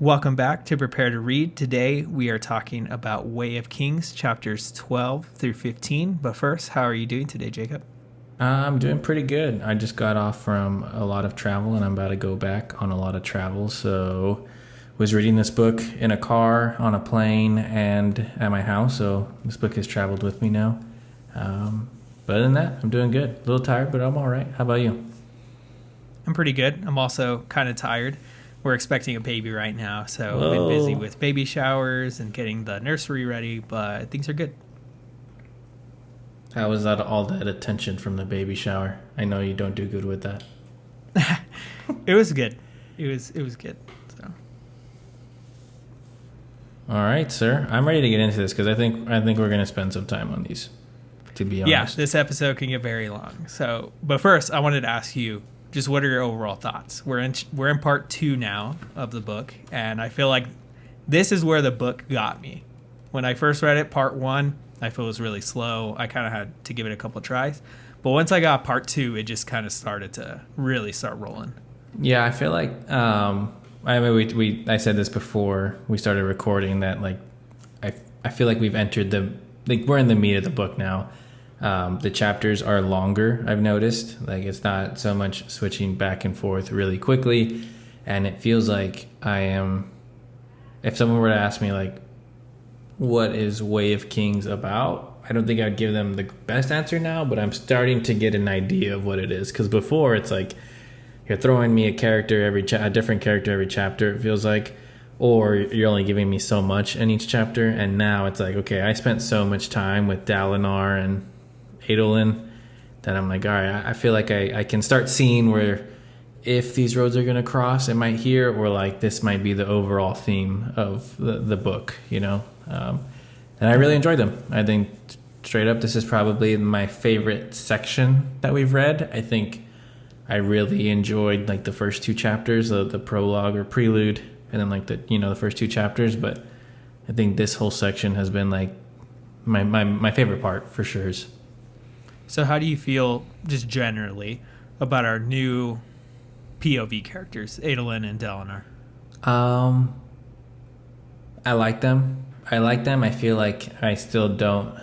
Welcome back to Prepare to Read. Today we are talking about Way of Kings, chapters 12 through 15. But first, how are you doing today, Jacob? I'm doing pretty good. I just got off from a lot of travel and I'm about to go back on a lot of travel. So was reading this book in a car, on a plane, and at my house. So this book has traveled with me now. But other than that, I'm doing good. A little tired, but I'm all right. How about you? I'm pretty good. I'm also kind of tired. We're expecting a baby right now, so Whoa. I've been busy with baby showers and getting the nursery ready, but things are good. How was that all that attention from the baby shower? I know you don't do good with that. It was good. It was good. So All right, sir. I'm ready to get into this because I think we're going to spend some time on these, to be honest. yeah, this episode can get very long. So, but first, I wanted to ask you, just what are your overall thoughts? We're in part 2 now of the book, and I feel like this is where the book got me. When I first read it, part 1, I feel it was really slow. I kind of had to give it a couple tries. But once I got part 2, it just kind of started to really start rolling. Yeah, I feel like I said this before we started recording that I feel like we've entered we're in the meat of the book now. The chapters are longer, I've noticed. Like, it's not so much switching back and forth really quickly, and it feels like if someone were to ask me like, what is Way of Kings about, I don't think I'd give them the best answer now, but I'm starting to get an idea of what it is, because before it's like you're throwing me a different character every chapter, it feels like, or you're only giving me so much in each chapter, and now it's like, okay, I spent so much time with Dalinar and Adolin that I'm like, all right, I feel like I can start seeing where if these roads are going to cross, it might here, or like this might be the overall theme of the book, you know? And I really enjoyed them. I think straight up, this is probably my favorite section that we've read. I think I really enjoyed like the first 2 chapters, the prologue or prelude, and then like the first 2 chapters. But I think this whole section has been like my favorite part for sure. So how do you feel just generally about our new POV characters, Adolin and Dalinar? I like them. I feel like I still don't.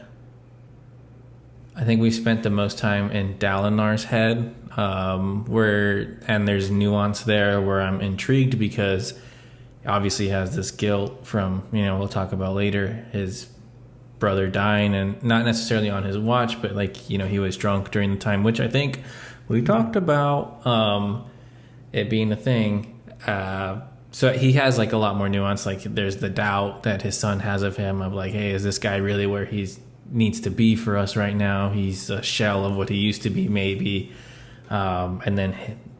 I think we spent the most time in Dalinar's head, and there's nuance there where I'm intrigued because obviously he has this guilt from, we'll talk about later, his brother dying, and not necessarily on his watch, but like, he was drunk during the time, which I think we talked about it being a thing. So he has like a lot more nuance. Like, there's the doubt that his son has of him, of like, hey, is this guy really where he needs to be for us right now? He's a shell of what he used to be, maybe. And then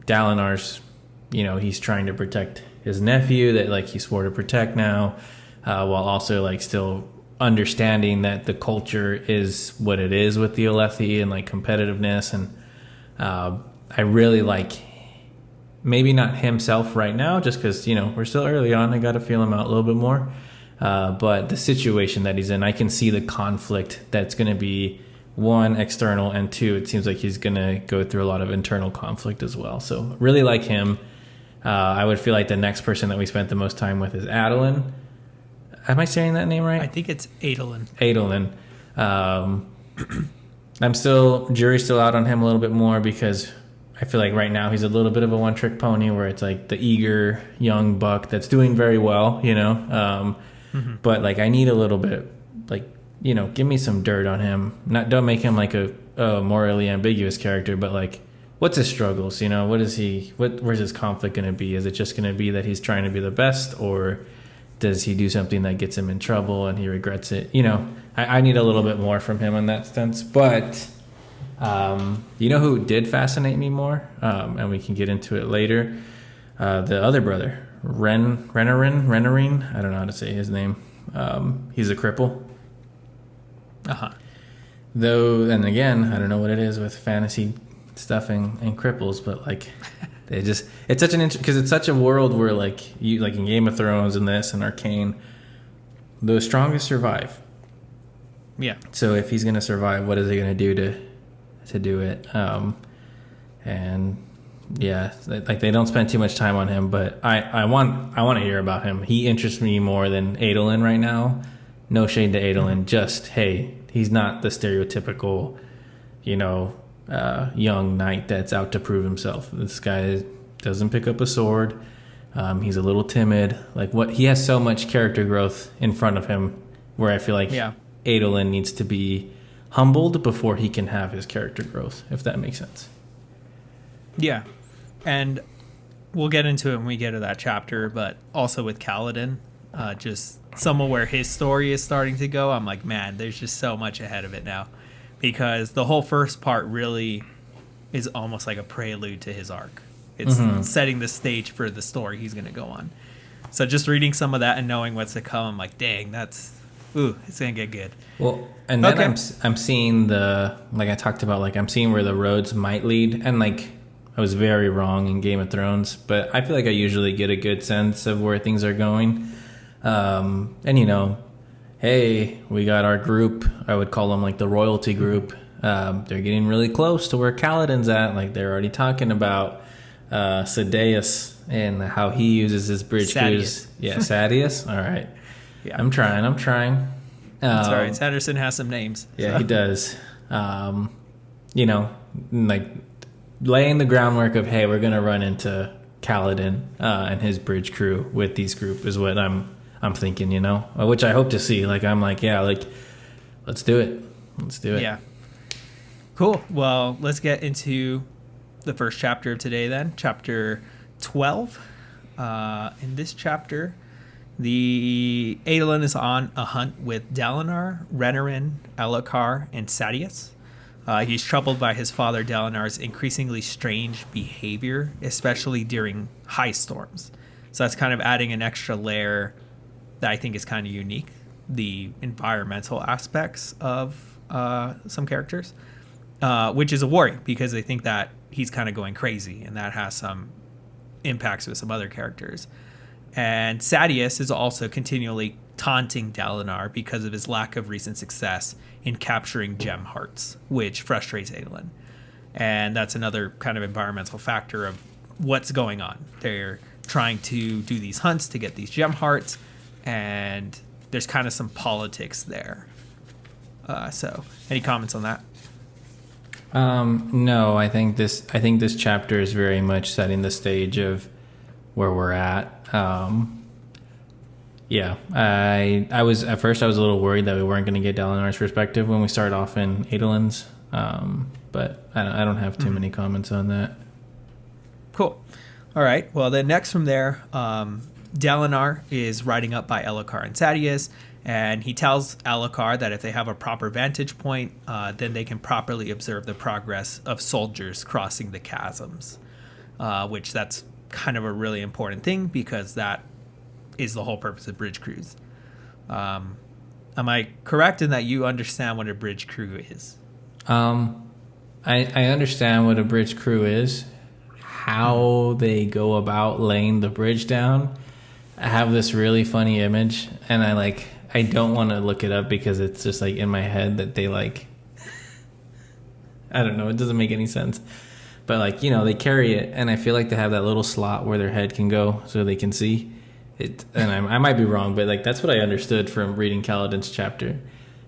Dalinar's, he's trying to protect his nephew that like he swore to protect now, while also like still understanding that the culture is what it is with the Alethi and like competitiveness. And I really like, maybe not himself right now, just because, we're still early on. I got to feel him out a little bit more. But the situation that he's in, I can see the conflict that's going to be, 1, external, and 2, it seems like he's going to go through a lot of internal conflict as well. So really like him. I would feel like the next person that we spent the most time with is Adolin. Am I saying that name right? I think it's Adolin. Adolin. Jury's still out on him a little bit more because I feel like right now he's a little bit of a one-trick pony where it's like the eager young buck that's doing very well, But like I need a little bit, like, give me some dirt on him. Don't make him like a morally ambiguous character, but like, what's his struggles? Where's his conflict going to be? Is it just going to be that he's trying to be the best, or does he do something that gets him in trouble and he regrets it? I need a little bit more from him in that sense. But who did fascinate me more, and we can get into it later, the other brother, Renarin. I don't know how to say his name. He's a cripple. Though, and again, I don't know what it is with fantasy stuff and cripples, but like it's such because it's such a world where like you, like in Game of Thrones and this and Arcane, the strongest survive. Yeah. So if he's gonna survive, what is he gonna do to do it? And Yeah, like they don't spend too much time on him, but I want to hear about him. He interests me more than Adolin right now. No shade to Adolin, just hey, he's not the stereotypical, young knight that's out to prove himself. This guy doesn't pick up a sword. He's a little timid. Like he has so much character growth in front of him, where I feel like Adolin needs to be humbled before he can have his character growth, if that makes sense. Yeah. And we'll get into it when we get to that chapter, but also with Kaladin, just somewhere where his story is starting to go, I'm like, man, there's just so much ahead of it now. Because the whole first part really is almost like a prelude to his arc. It's setting the stage for the story he's going to go on. So just reading some of that and knowing what's to come, I'm like, dang, it's going to get good. Well, and then I'm seeing like I talked about, like I'm seeing where the roads might lead, and like I was very wrong in Game of Thrones, but I feel like I usually get a good sense of where things are going. And hey, we got our group. I would call them like the royalty group. They're getting really close to where Kaladin's at. Like they're already talking about Sadeas and how he uses his bridge crews. Yeah, Sadeas. All right. Yeah, I'm trying. That's all right. Sanderson has some names. Yeah, so. He does. Like laying the groundwork of, hey, we're gonna run into Kaladin and his bridge crew with these group is what I'm thinking, which I hope to see. Like I'm like, yeah, like let's do it. Yeah. Cool. Well, let's get into the first chapter of today then, chapter 12. In this chapter, the Adolin is on a hunt with Dalinar, Renarin, Elhokar, and Sadeas. He's troubled by his father Dalinar's increasingly strange behavior, especially during high storms. So that's kind of adding an extra layer that I think is kind of unique, the environmental aspects of some characters, which is a worry because they think that he's kind of going crazy, and that has some impacts with some other characters. And Sadeas is also continually taunting Dalinar because of his lack of recent success in capturing gem hearts, which frustrates Adolin. And that's another kind of environmental factor of what's going on. They're trying to do these hunts to get these gem hearts, and there's kind of some politics there. So any comments on that? No, I think this chapter is very much setting the stage of where we're at. Yeah, I was at first I was a little worried that we weren't going to get Dalinar's perspective when we start off in Adolin's, but I don't have too many comments on that. Cool. All right. Well, then next from there, Dalinar is riding up by Elhokar and Sadeas, and he tells Elhokar that if they have a proper vantage point, then they can properly observe the progress of soldiers crossing the chasms, which that's kind of a really important thing because that is the whole purpose of bridge crews. Am I correct in that you understand what a bridge crew is? I understand what a bridge crew is. How they go about laying the bridge down. I have this really funny image, and I don't want to look it up because it's just like in my head that they I don't know, it doesn't make any sense. But they carry it, and I feel like they have that little slot where their head can go so they can see it. And I might be wrong, but that's what I understood from reading Kaladin's chapter.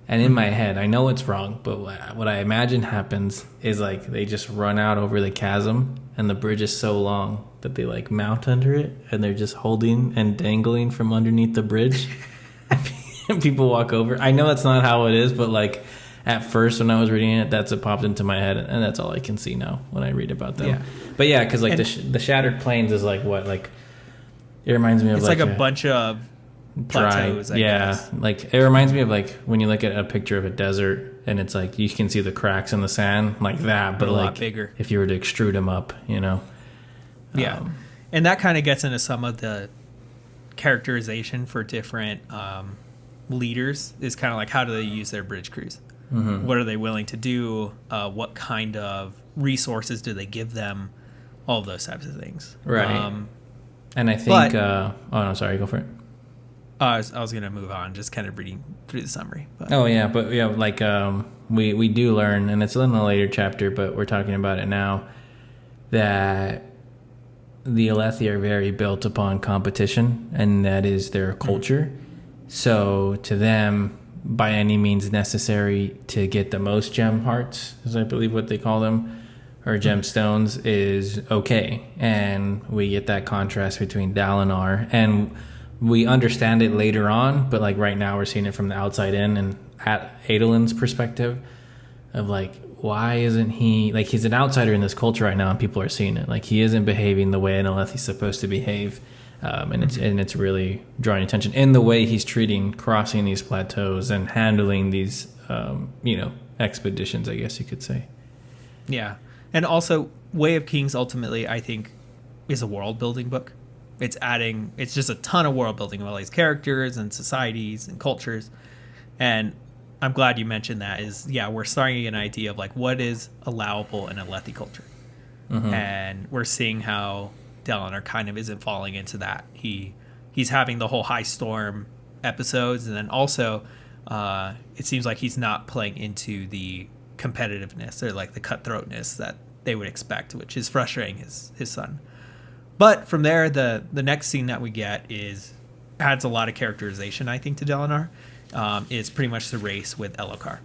And in my head, I know it's wrong, but what I imagine happens is they just run out over the chasm, and the bridge is so long that they mount under it, and they're just holding and dangling from underneath the bridge. And people walk over. I know that's not how it is, but at first when I was reading it, that's what popped into my head, and that's all I can see now when I read about them. Yeah. But yeah, because the Shattered Plains is what it reminds me of it's a bunch of plateaus. I guess. It reminds me of when you look at a picture of a desert and it's you can see the cracks in the sand like that, but a lot bigger. If you were to extrude them up, Yeah, and that kind of gets into some of the characterization for different leaders. Is kind of how do they use their bridge crews? Mm-hmm. What are they willing to do? What kind of resources do they give them? All of those types of things. Right. And I think... oh, no, sorry. Go for it. I was going to move on, just kind of reading through the summary. But. Oh, yeah. But, yeah, we do learn, and it's in a later chapter, but we're talking about it now, that the Alethi are very built upon competition, and that is their culture. So to them, by any means necessary to get the most gem hearts, is I believe what they call them, or gemstones, is okay. And we get that contrast between Dalinar, and we understand it later on, but like right now we're seeing it from the outside in, and at Adolin's perspective of like, why isn't he, like, he's an outsider in this culture right now and people are seeing it, like he isn't behaving the way an Alethi's supposed to behave. And it's really drawing attention in the way he's treating crossing these plateaus and handling these expeditions, I guess you could say. Yeah. And also, Way of Kings ultimately, I think, is a world building book. It's just a ton of world building of all these characters and societies and cultures. And I'm glad you mentioned that. We're starting to get an idea of like what is allowable in a Alethi culture. Mm-hmm. And we're seeing how Dalinar kind of isn't falling into that. He's having the whole High Storm episodes, and then also it seems like he's not playing into the competitiveness or like the cutthroatness that they would expect, which is frustrating his son. But from there, the next scene that we get adds a lot of characterization, I think, to Dalinar. It's pretty much the race with Elhokar.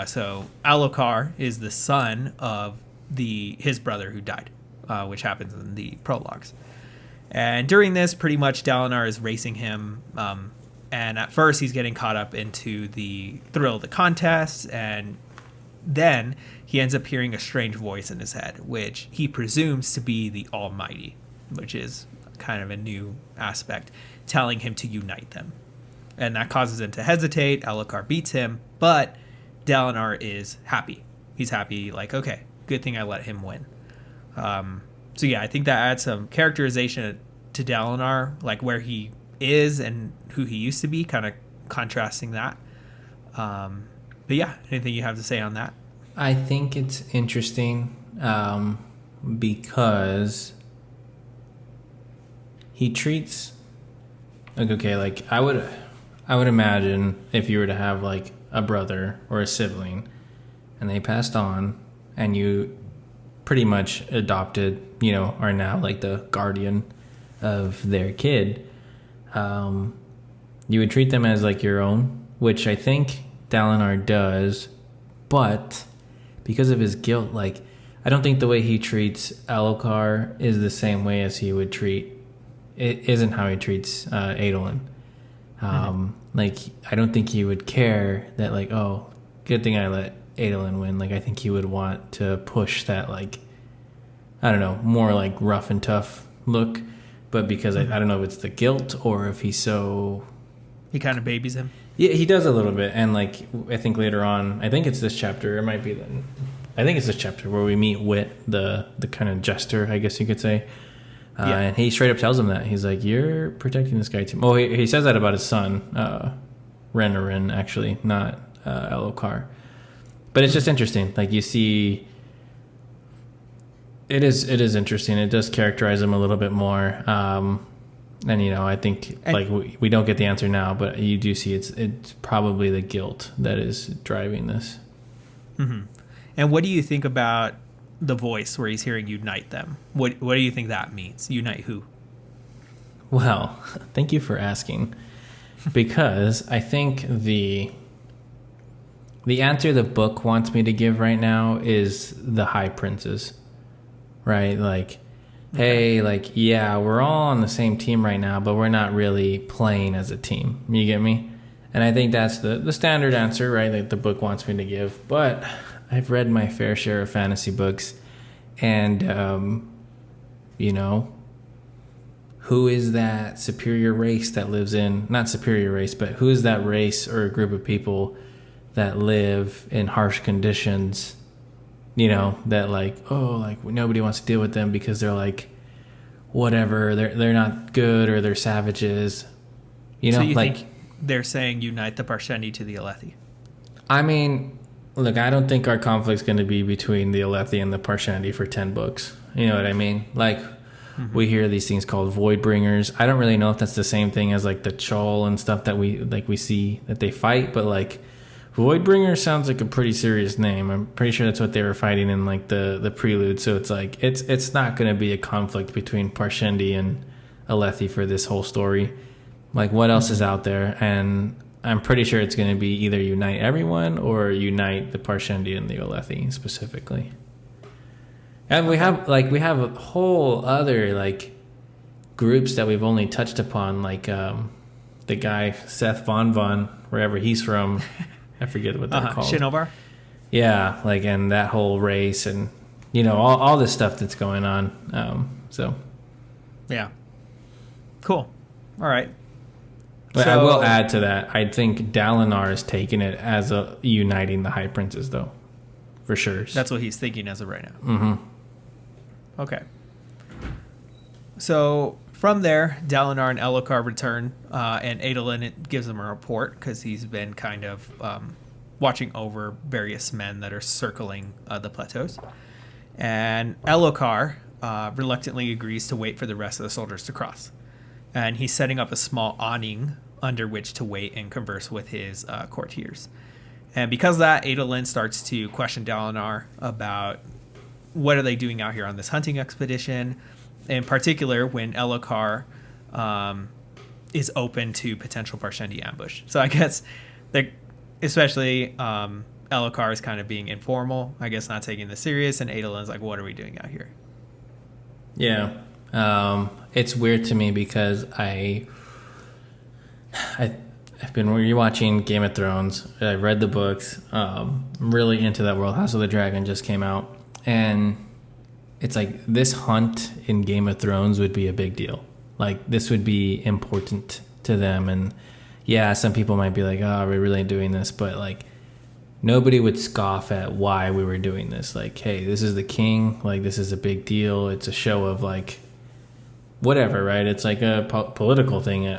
So Elhokar is the son of his brother who died, which happens in the prologues. And during this, pretty much Dalinar is racing him. And at first, he's getting caught up into the thrill of the contest. And then he ends up hearing a strange voice in his head, which he presumes to be the Almighty, which is kind of a new aspect, telling him to unite them. And that causes him to hesitate. Elhokar beats him, but Dalinar is happy. He's happy, like, okay, good thing I let him win. So yeah, I think that adds some characterization to Dalinar, like where he is and who he used to be, kind of contrasting that. But yeah, anything you have to say on that? I think it's interesting because he treats, like, okay, like I would imagine if you were to have like a brother or a sibling and they passed on and you pretty much adopted, are now like the guardian of their kid, you would treat them as like your own, which I think Dalinar does, but because of his guilt, like I don't think the way he treats Elhokar is the same way as he would treat, it isn't how he treats Adolin. Like I don't think he would care that like, oh, good thing I let Adolin win. Like I think he would want to push that, like, I don't know, more like rough and tough look, but because I don't know if it's the guilt or if he's so, he kind of babies him. Yeah, he does a little bit. And like I think later on, I think it's this chapter, it might be I think it's this chapter where we meet Wit, the kind of jester, I guess you could say. And he straight up tells him that. He's like, you're protecting this guy too. Oh, he says that about his son, Renarin, actually, not Elhokar. But it's just interesting. Like, you see, it is interesting. It does characterize him a little bit more. And, I think, like, we don't get the answer now, but you do see it's probably the guilt that is driving this. Mm-hmm. And what do you think about the voice where he's hearing unite them? What do you think that means? Unite who? Well, thank you for asking, because I think the answer the book wants me to give right now is the High Princes, right? Like, okay. Hey, like, yeah, we're all on the same team right now, but we're not really playing as a team. You get me? And I think that's the standard answer, right, that the book wants me to give. But I've read my fair share of fantasy books, and, who is that superior race that lives in, not superior race, but who is that race or a group of people that live in harsh conditions, that like, oh, like nobody wants to deal with them because they're like, whatever, they're not good or they're savages, So you like, think they're saying unite the Parshendi to the Alethi? I mean, look, I don't think our conflict's going to be between the Alethi and the Parshendi for 10 books. You know what I mean? Like, we hear these things called Voidbringers. I don't really know if that's the same thing as like the Chol and stuff that we see that they fight, but like Voidbringer sounds like a pretty serious name. I'm pretty sure that's what they were fighting in like the prelude. So it's like it's not going to be a conflict between Parshendi and Alethi for this whole story. Like, what else is out there? And I'm pretty sure it's going to be either unite everyone or unite the Parshendi and the Alethi specifically. And we have a whole other like groups that we've only touched upon, like the guy Seth Von, wherever he's from. I forget what they're called. Shinovar? Yeah, like, and that whole race and, you know, all this stuff that's going on. So. Yeah. Cool. All right. But I will add to that, I think Dalinar is taking it as a uniting the High Princes, though. For sure. That's what he's thinking as of right now. Mm-hmm. Okay. So from there, Dalinar and Elhokar return, and Adolin gives them a report because he's been kind of watching over various men that are circling the plateaus. And Elhokar reluctantly agrees to wait for the rest of the soldiers to cross. And he's setting up a small awning under which to wait and converse with his courtiers. And because of that, Adolin starts to question Dalinar about what are they doing out here on this hunting expedition, in particular when Elhokar is open to potential Parshendi ambush. So I guess, especially Elhokar is kind of being informal, I guess not taking this serious, and Adolin's like, what are we doing out here? Yeah. It's weird to me because I've been rewatching Game of Thrones. I read the books. I'm really into that world. House of the Dragon just came out. And it's like this hunt in Game of Thrones would be a big deal. Like, this would be important to them. And yeah, some people might be like, oh, we're really doing this. But like, nobody would scoff at why we were doing this. Like, hey, this is the king. Like, this is a big deal. It's a show of like, whatever, right? It's like a political thing,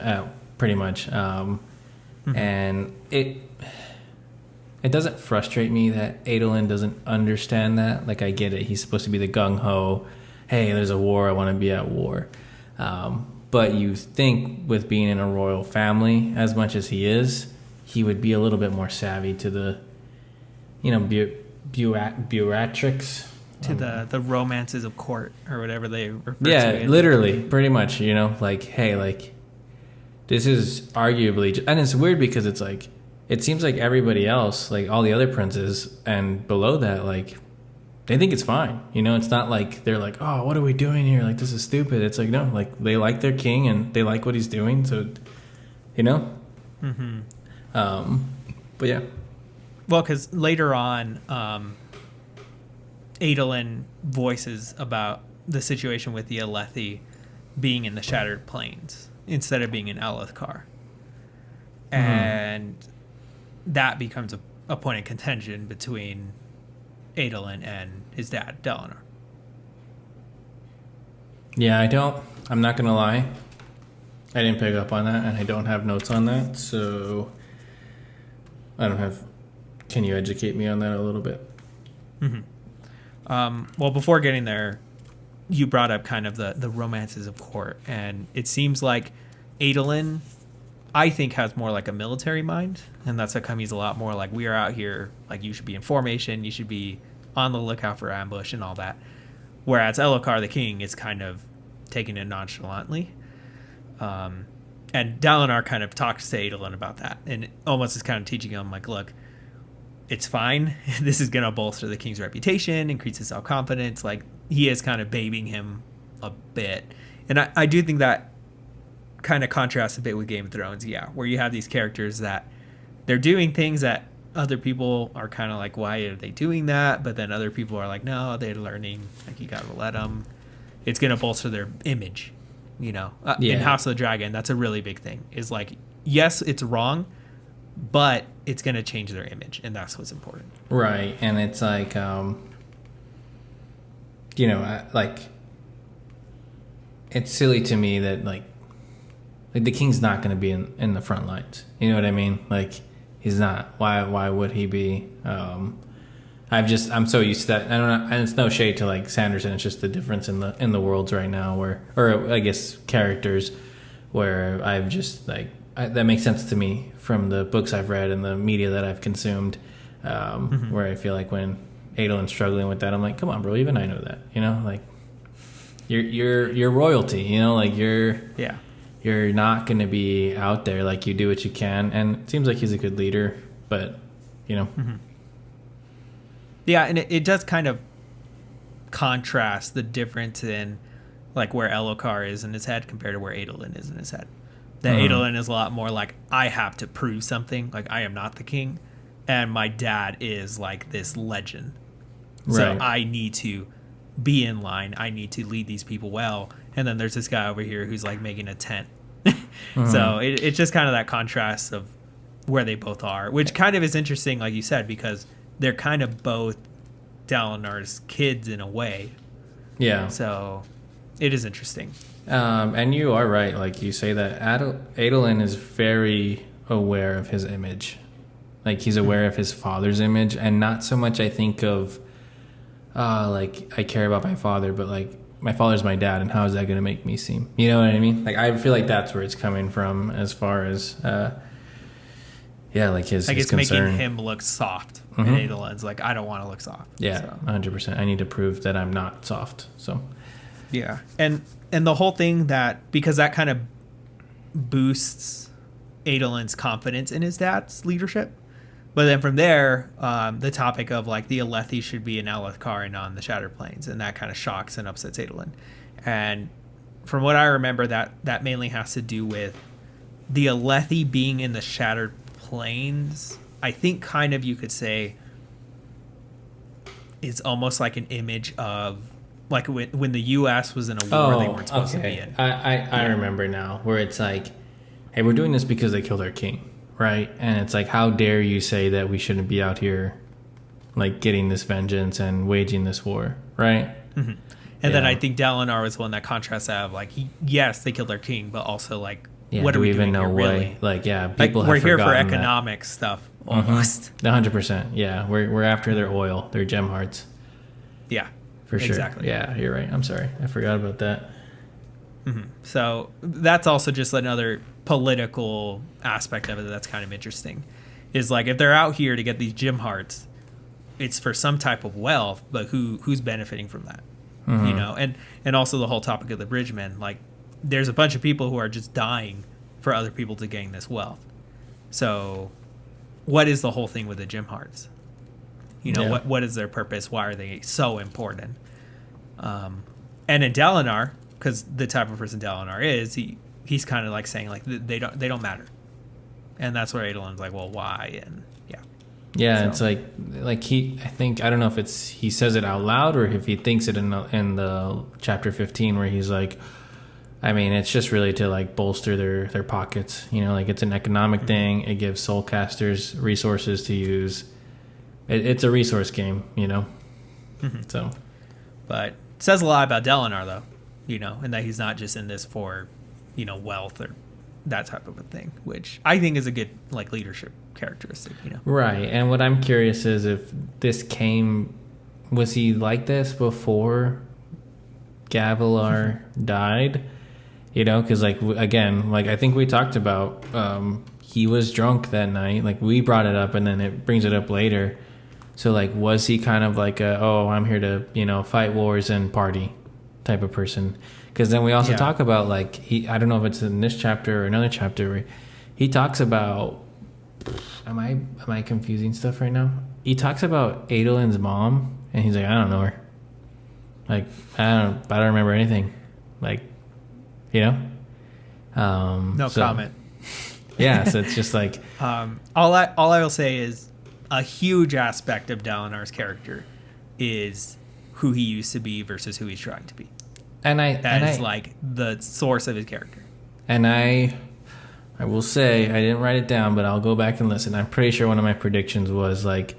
pretty much. And it doesn't frustrate me that Adolin doesn't understand that. Like, I get it. He's supposed to be the gung-ho, hey, there's a war, I want to be at war. But you think with being in a royal family, as much as he is, he would be a little bit more savvy to the, you know, bureaucratics. To the romances of court, or whatever they refer to. Yeah, literally, pretty much, you know, like, hey, like, this is arguably, and it's weird because it's like, it seems like everybody else, like all the other princes and below that, like, they think it's fine. You know, it's not like they're like, oh, what are we doing here? Like, this is stupid. It's like, no, like, they like their king and they like what he's doing. So, you know? Mm-hmm. But yeah. Well, because later on, Adolin voices about the situation with the Alethi being in the Shattered Plains instead of being in Elhokar. And that becomes a point of contention between Adolin and his dad, Dalinar. Yeah, I'm not going to lie. I didn't pick up on that, and I don't have notes on that, so can you educate me on that a little bit? Mm-hmm. Well, before getting there, you brought up kind of the romances of court, and it seems like Adolin, I think, has more like a military mind, and that's how come he's a lot more like, we are out here, like, you should be in formation, you should be on the lookout for ambush and all that. Whereas Elhokar, the king, is kind of taking it nonchalantly. And Dalinar kind of talks to Adolin about that, and almost is kind of teaching him, like, look, it's fine. This is going to bolster the king's reputation, increase his self-confidence. Like, he is kind of babying him a bit. And I do think that kind of contrasts a bit with Game of Thrones, yeah, where you have these characters that they're doing things that other people are kind of like, why are they doing that? But then other people are like, no, they're learning. Like, you got to let them. It's going to bolster their image, you know. In House of the Dragon, that's a really big thing. Is like, yes, it's wrong, but it's going to change their image, and that's what's important. Right, and it's like, you know, like, it's silly to me that, like the king's not going to be in the front lines. You know what I mean? Like, he's not. Why would he be? I'm so used to that. I don't know, and it's no shade to like Sanderson. It's just the difference in the worlds right now, or I guess characters, where I've just like that makes sense to me from the books I've read and the media that I've consumed, where I feel like when Adolin's struggling with that, I'm like, come on, bro, even I know that, you know, like you're royalty, you know, like you're not going to be out there, like you do what you can. And it seems like he's a good leader, but you know. Yeah. And it does kind of contrast the difference in like where Elhokar is in his head compared to where Adolin is in his head. That Adolin is a lot more like, I have to prove something, like I am not the king, and my dad is like this legend. So I need to be in line, I need to lead these people well. And then there's this guy over here who's like making a tent. So it's just kind of that contrast of where they both are, which kind of is interesting, like you said, because they're kind of both Dalinar's kids in a way. Yeah. So it is interesting. And you are right. Like you say that Adolin is very aware of his image. Like he's aware of his father's image, and not so much I think of like I care about my father, but like my father's my dad, and how is that going to make me seem? You know what I mean? Like I feel like that's where it's coming from as far as like his it's concern. Making him look soft. And Adolin's like, I don't want to look soft. Yeah, so. 100%. I need to prove that I'm not soft. So yeah, and the whole thing that, because that kind of boosts Adolin's confidence in his dad's leadership. But then from there, the topic of like the Alethi should be in Elhokar and on the Shattered Plains, and that kind of shocks and upsets Adolin. And from what I remember, that mainly has to do with the Alethi being in the Shattered Plains. I think kind of you could say it's almost like an image of like when the U.S. was in a war they weren't supposed to be in. I remember now, where it's like, hey, we're doing this because they killed our king, right? And it's like, how dare you say that we shouldn't be out here like getting this vengeance and waging this war, right? And then I think Dalinar was one that contrasts that of like, yes, they killed our king, but also like, what do we even know? Really? Like, people like, have we're here for forgotten economic stuff almost. 100%. Yeah, we're after their oil, their gem hearts. Yeah, for sure. Exactly. Yeah, you're right. I'm sorry, I forgot about that. So that's also just another political aspect of it that's kind of interesting. Is like, if they're out here to get these gem hearts, it's for some type of wealth, but who's benefiting from that? You know, and also the whole topic of the bridgemen, like there's a bunch of people who are just dying for other people to gain this wealth. So what is the whole thing with the gem hearts? You know, what is their purpose? Why are they so important? And in Dalinar, because the type of person Dalinar is, he's kind of like saying like they don't matter, and that's where Adolin's like, well, why? And it's like I think I don't know if it's he says it out loud or if he thinks it in the chapter 15 where he's like, I mean, it's just really to like bolster their pockets, you know, like it's an economic thing. It gives soulcasters resources to use. It's a resource game, you know. So, but it says a lot about Dalinar though, you know, and that he's not just in this for, you know, wealth or that type of a thing, which I think is a good like leadership characteristic, you know. Right. And what I'm curious is if this was he like this before Gavilar died? You know, because like again, like I think we talked about, he was drunk that night. Like we brought it up, and then it brings it up later. So like, was he kind of like I'm here to, you know, fight wars and party type of person? Because then we also talk about like I don't know if it's in this chapter or another chapter where he talks about. Am I confusing stuff right now? He talks about Adolin's mom, and he's like, I don't know her. Like I don't remember anything. Like, you know. No comment. Yeah, so it's just like all I will say is a huge aspect of Dalinar's character is who he used to be versus who he's trying to be. That is like the source of his character. And I will say, I didn't write it down, but I'll go back and listen. I'm pretty sure one of my predictions was like,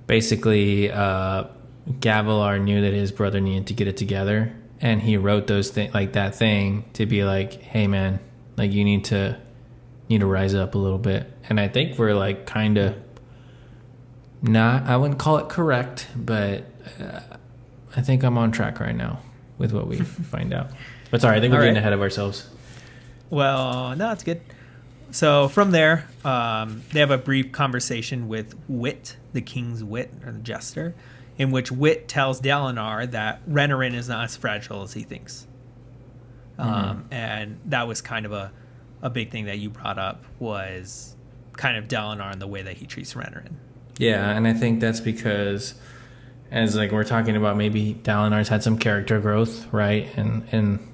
basically, Gavilar knew that his brother needed to get it together, and he wrote those things, like that thing, to be like, hey man, like you need to rise up a little bit. And I think we're like kind of I wouldn't call it correct, but I think I'm on track right now with what we find out. But sorry, I think we're getting ahead of ourselves. Well, no, it's good. So from there, they have a brief conversation with Wit, the king's wit, or the jester, in which Wit tells Dalinar that Renarin is not as fragile as he thinks. And that was kind of a big thing that you brought up, was kind of Dalinar and the way that he treats Renarin. Yeah, and I think that's because, as like we're talking about, maybe Dalinar's had some character growth, right? And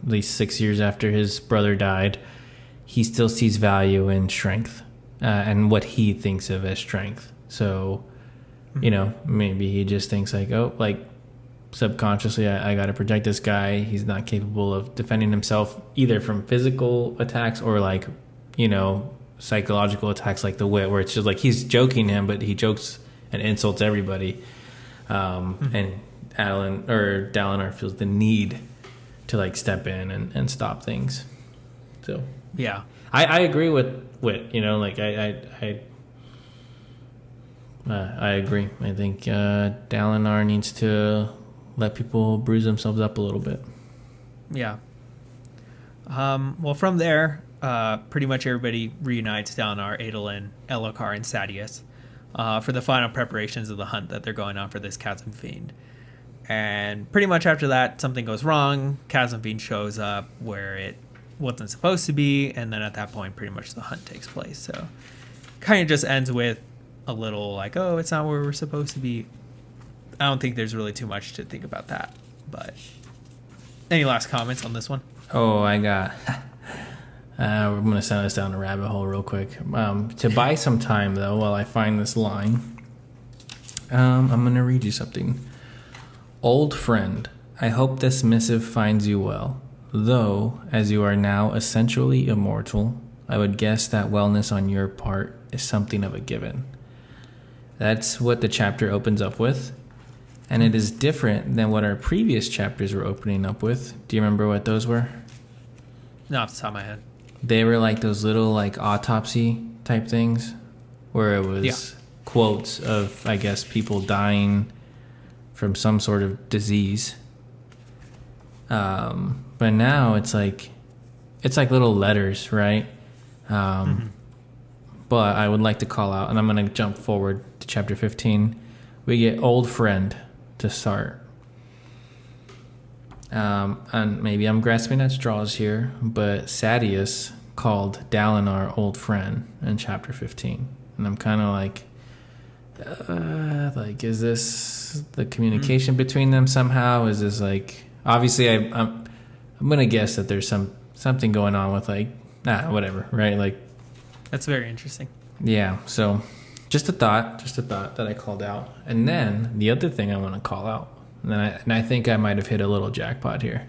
at least 6 years after his brother died, he still sees value in strength and what he thinks of as strength. So, maybe he just thinks like, oh, like subconsciously, I got to protect this guy. He's not capable of defending himself either from physical attacks or like, psychological attacks like the wit, where it's just like he's joking him, but he jokes and insults everybody. And Dalinar feels the need to like step in and stop things. So yeah, I agree with Wit. Like I agree. I think Dalinar needs to let people bruise themselves up a little bit. Yeah. Well, from there, pretty much everybody reunites: Dalinar, Adolin, Elhokar, and Sadeas for the final preparations of the hunt that they're going on for this Chasm Fiend. And pretty much after that, something goes wrong. Chasm Fiend shows up where it wasn't supposed to be, and then at that point, pretty much the hunt takes place. So, kind of just ends with a little like, oh, it's not where we're supposed to be. I don't think there's really too much to think about that. But any last comments on this one? Oh, I got. We're going to send us down a rabbit hole real quick. To buy some time, though, while I find this line, I'm going to read you something. Old friend, I hope this missive finds you well. Though, as you are now essentially immortal, I would guess that wellness on your part is something of a given. That's what the chapter opens up with. And it is different than what our previous chapters were opening up with. Do you remember what those were? No, off the top of my head. They were like those little like autopsy type things where it was quotes of, I guess, people dying from some sort of disease. But now it's like little letters, right? But I would like to call out, and I'm going to jump forward to chapter 15. We get old friend to start. And maybe I'm grasping at straws here, but Sadeas called Dalinar old friend in chapter 15. And I'm kind of like, is this the communication between them somehow? Is this like, obviously I'm going to guess that there's something going on with like, whatever, right? Like, that's very interesting. Yeah. So just a thought that I called out. And then the other thing I want to call out, and I think I might have hit a little jackpot here.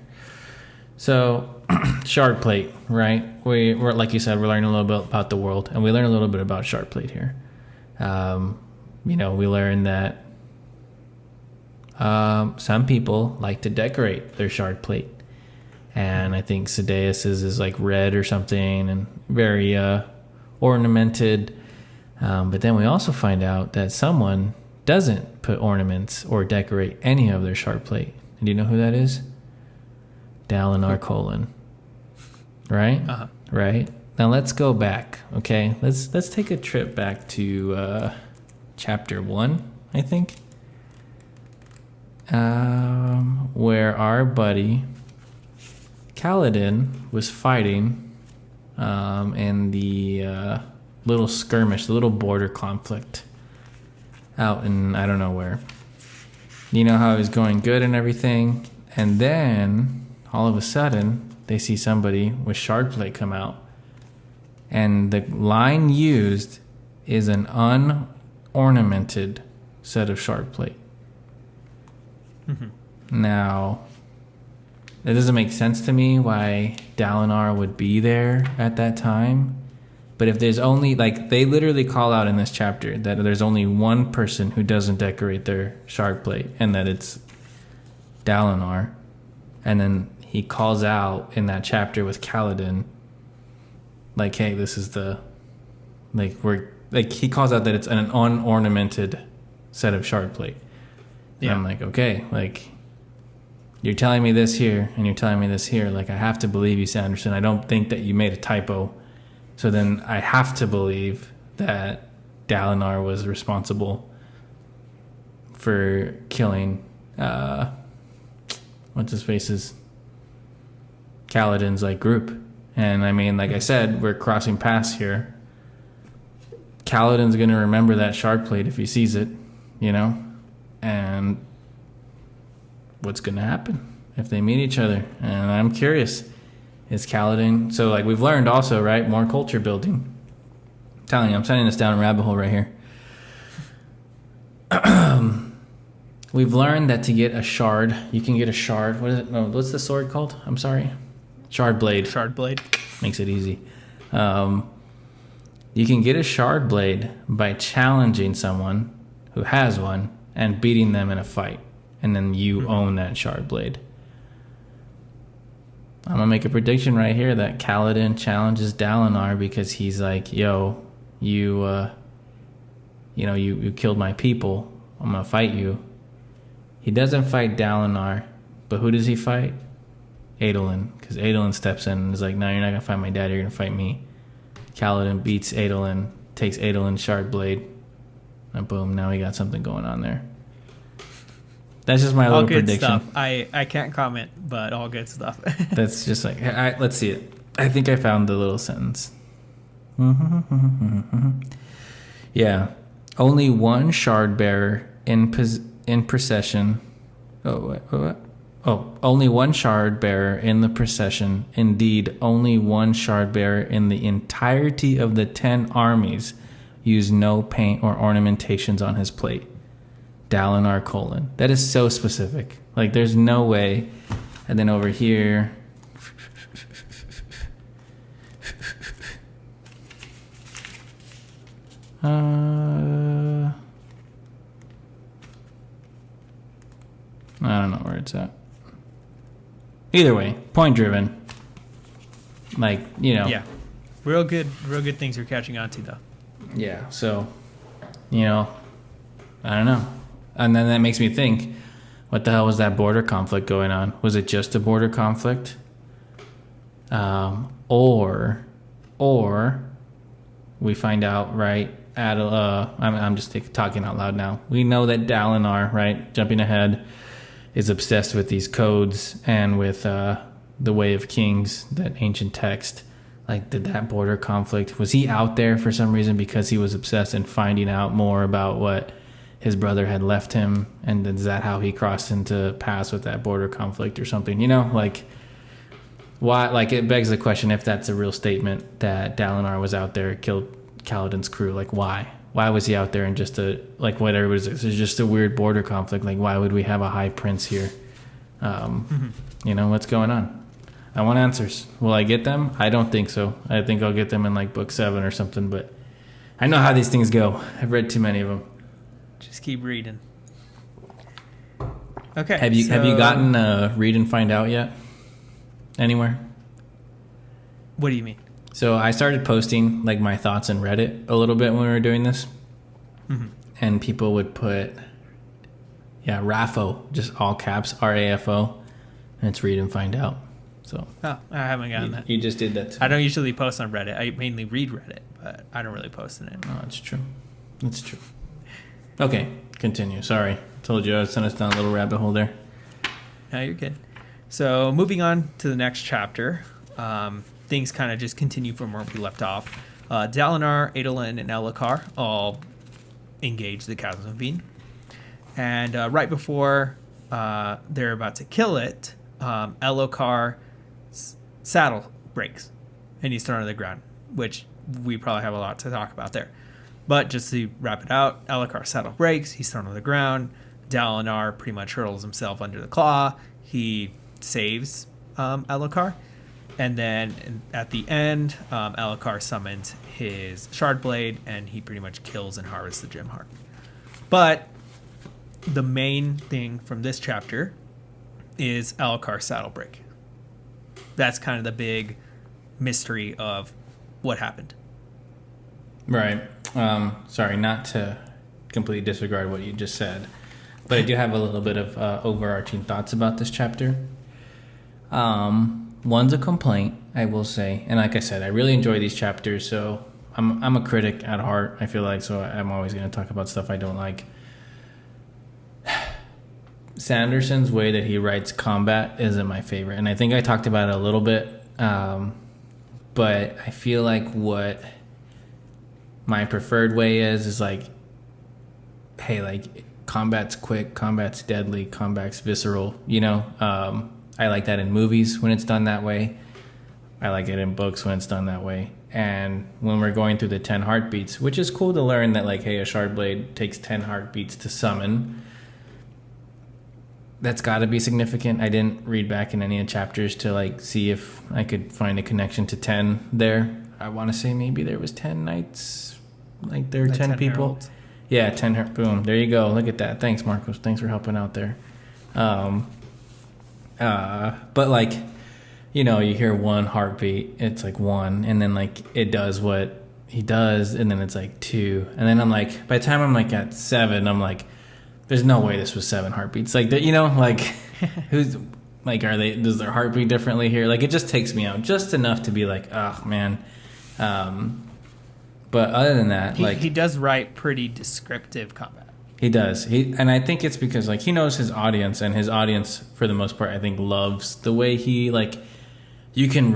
So, shard plate, right? We're like you said, we're learning a little bit about the world, and we learn a little bit about shard plate here. We learn that some people like to decorate their shard plate, and I think Sadeas's is like red or something, and very ornamented. But then we also find out that someone doesn't put ornaments or decorate any of their shard plate. And do you know who that is? Dalinar Colon. Right? Uh-huh. Right? Now let's go back, okay? Let's take a trip back to chapter 1, I think. Where our buddy Kaladin was fighting in the little skirmish, the little border conflict out in I don't know where. You know how it was going good and everything, and then all of a sudden they see somebody with shard plate come out, and the line used is an unornamented set of shard plate. Now, it doesn't make sense to me why Dalinar would be there at that time. But if there's only, like, they literally call out in this chapter that there's only one person who doesn't decorate their shard plate, and that it's Dalinar. And then he calls out in that chapter with Kaladin, like, hey, this is the, like, he calls out that it's an unornamented set of shard plate. Yeah. And I'm like, okay, like, you're telling me this here, and you're telling me this here. Like, I have to believe you, Sanderson. I don't think that you made a typo So then I have to believe that Dalinar was responsible for killing what's his face's Kaladin's like group. And I mean, like I said, we're crossing paths here. Kaladin's gonna remember that shard plate if he sees it, you know? And what's gonna happen if they meet each other? And I'm curious. Is Kaladin... So, like, we've learned also, right? More culture building. I'm telling you, I'm sending us down a rabbit hole right here. We've learned that to get a shard, you can get a shard. What is it? No, what's the sword called? I'm sorry. Shard blade. Shard blade. Makes it easy. You can get a shard blade by challenging someone who has one and beating them in a fight. And then you own that shard blade. I'm going to make a prediction right here that Kaladin challenges Dalinar because he's like, yo, you killed my people. I'm going to fight you. He doesn't fight Dalinar, but who does he fight? Adolin, because Adolin steps in and is like, no, you're not going to fight my dad, you're going to fight me. Kaladin beats Adolin, takes Adolin's shard blade, and boom, now we got something going on there. That's just my little prediction. Stuff. I can't comment, but all good stuff. That's just like, let's see it. I think I found the little sentence. Yeah. Only one shard bearer in procession. Only one shard bearer in the procession. Indeed, only one shard bearer in the entirety of the 10 armies used no paint or ornamentations on his plate. Dalinar : that is so specific. Like, there's no way. And then over here, I don't know where it's at. Either way, point driven. Like, you know. Yeah. Real good things you're catching on to, though. Yeah, so, you know, I don't know. And then that makes me think, what the hell was that border conflict going on? Was it just a border conflict? Or we find out, right, I'm just talking out loud now. We know that Dalinar, right, jumping ahead, is obsessed with these codes and with the Way of Kings, that ancient text. Like, did that border conflict, was he out there for some reason because he was obsessed in finding out more about what his brother had left him, and is that how he crossed into paths with that border conflict or something? You know, like, why? Like, it begs the question if that's a real statement that Dalinar was out there, killed Kaladin's crew. Like, why? Why was he out there in just a, like, what everybody's, it's just a weird border conflict. Like, why would we have a high prince here? You know, what's going on? I want answers. Will I get them? I don't think so. I think I'll get them in, like, book 7 or something, but I know how these things go. I've read too many of them. Just keep reading. Okay. Have you gotten Read and Find Out yet? Anywhere? What do you mean? So I started posting, like, my thoughts in Reddit a little bit when we were doing this. And people would put, RAFO, just all caps, RAFO, and it's Read and Find Out. So I haven't gotten that. You just did that too. I don't usually post on Reddit. I mainly read Reddit, but I don't really post in it. Oh, that's true. That's true. Okay, continue. Sorry. Told you I would send us down a little rabbit hole there. No, you're good. So moving on to the next chapter, things kind of just continue from where we left off. Dalinar, Adolin, and Elhokar all engage the Chasm of Veen. And right before they're about to kill it, Elhokar's saddle breaks, and he's thrown to the ground, which we probably have a lot to talk about there. But just to wrap it out, Elhokar's saddle breaks, he's thrown on the ground. Dalinar pretty much hurls himself under the claw. He saves Elhokar. And then at the end, Elhokar summons his shard blade, and he pretty much kills and harvests the gem heart. But the main thing from this chapter is Elhokar's saddle break. That's kind of the big mystery of what happened. Right. Sorry, not to completely disregard what you just said, but I do have a little bit of overarching thoughts about this chapter. One's a complaint, I will say, and like I said, I really enjoy these chapters. So I'm a critic at heart. I feel like, so I'm always going to talk about stuff I don't like. Sanderson's way that he writes combat isn't my favorite, and I think I talked about it a little bit. But I feel like what my preferred way is like, hey, like combat's quick, combat's deadly, combat's visceral. You know, I like that in movies when it's done that way. I like it in books when it's done that way. And when we're going through the 10 heartbeats, which is cool to learn that, like, hey, a shard blade takes 10 heartbeats to summon. That's got to be significant. I didn't read back in any of the chapters to, like, see if I could find a connection to 10 there. I want to say maybe there was 10 knights. Like, there are 10 people. Heralds. Yeah, 10. Boom. There you go. Look at that. Thanks, Marcos. Thanks for helping out there. But like, you know, you hear one heartbeat, it's like one, and then like it does what he does, and then it's like two, and then I'm like, by the time I'm like at 7, I'm like, there's no way this was 7 heartbeats. Like, you know, like who's like, does their heart beat differently here? Like, it just takes me out just enough to be like, oh man. But other than that, he does write pretty descriptive combat. He does. And I think it's because like he knows his audience, and his audience for the most part I think loves the way he, like, you can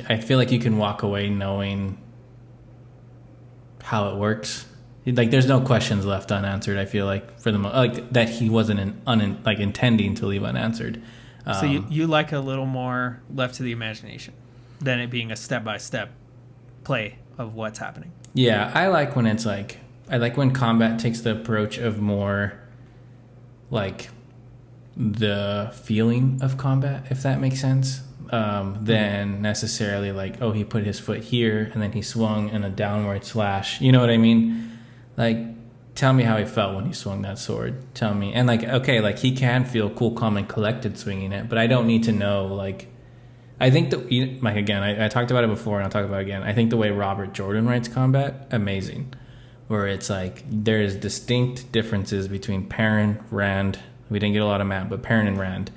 I feel like you can walk away knowing how it works. Like, there's no questions left unanswered. I feel like for the like that he wasn't intending to leave unanswered. So you like a little more left to the imagination than it being a step-by-step play of what's happening. Yeah, I like when it's like, I like when combat takes the approach of more like the feeling of combat, if that makes sense, than necessarily like, oh, he put his foot here and then he swung in a downward slash. You know what I mean? Like, tell me how he felt when he swung that sword. Tell me. And like, okay, like he can feel cool, calm, and collected swinging it, but I don't need to know, like, I think that, like, again, I talked about it before and I'll talk about it again. I think the way Robert Jordan writes combat, amazing. Where it's like there's distinct differences between Perrin, Rand. We didn't get a lot of Matt, but Perrin and Rand.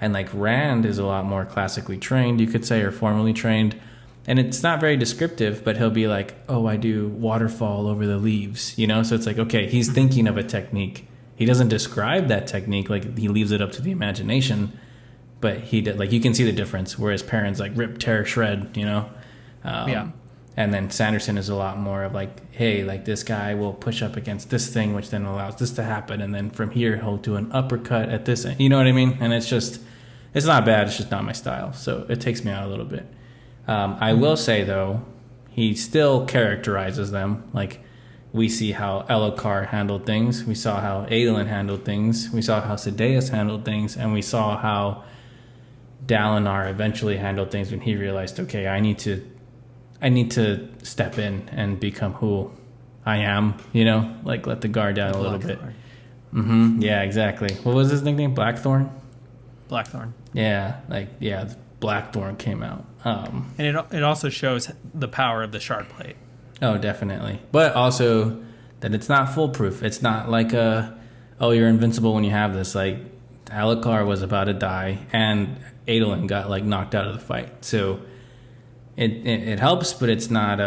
And like Rand is a lot more classically trained, you could say, or formally trained. And it's not very descriptive, but he'll be like, oh, I do waterfall over the leaves, you know? So it's like, okay, he's thinking of a technique. He doesn't describe that technique, like he leaves it up to the imagination, but he did, like, you can see the difference. Whereas Perrin's like rip, tear, shred, you know? Yeah. And then Sanderson is a lot more of like, hey, like this guy will push up against this thing, which then allows this to happen. And then from here, he'll do an uppercut at this end. You know what I mean? And it's just, it's not bad. It's just not my style. So it takes me out a little bit. I will say, though, he still characterizes them. Like, we see how Elhokar handled things. We saw how Adolin handled things. We saw how Sadeas handled things. And we saw how Dalinar eventually handled things when he realized, okay, I need to step in and become who I am, you know, like let the guard down a little bit. Yeah, exactly. What was his nickname? Blackthorn? Blackthorn. Yeah, like, yeah, Blackthorn came out. And it also shows the power of the shard blade. Oh, definitely. But also that it's not foolproof. It's not like oh, you're invincible when you have this. Like, Elhokar was about to die, and Adolin got, like, knocked out of the fight. So It helps, but it's not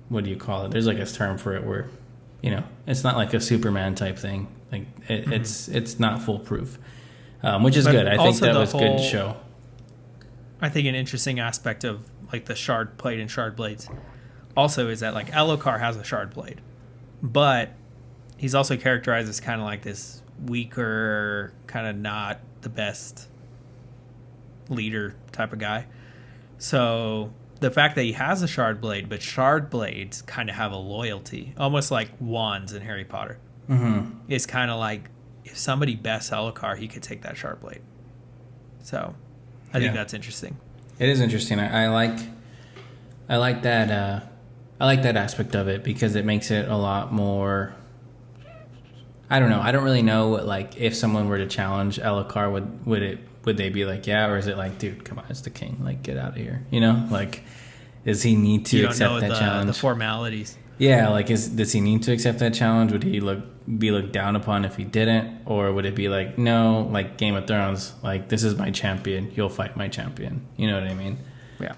what do you call it? There's like a term for it where, you know, it's not like a Superman type thing. Like it's not foolproof, which is good. I think that was good to show. I think an interesting aspect of like the shard blade and shard blades also is that like Elhokar has a shard blade, but he's also characterized as kind of like this weaker, kind of not the best leader type of guy. So the fact that he has a shard blade, but shard blades kind of have a loyalty, almost like wands in Harry Potter. It's kind of like if somebody bests Elhokar, he could take that shard blade. So I think that's interesting. It is interesting. I like that. I like that aspect of it because it makes it a lot more. I don't know. I don't really know what, like, if someone were to challenge Elhokar, would they be like, yeah, or is it like, dude, come on, it's the king, like, get out of here, you know? Like, Does he need to You don't accept know that challenge? the formalities. Yeah, like does he need to accept that challenge? Would he be looked down upon if he didn't, or would it be like, no, like Game of Thrones, like this is my champion, you'll fight my champion? You know what I mean? Yeah.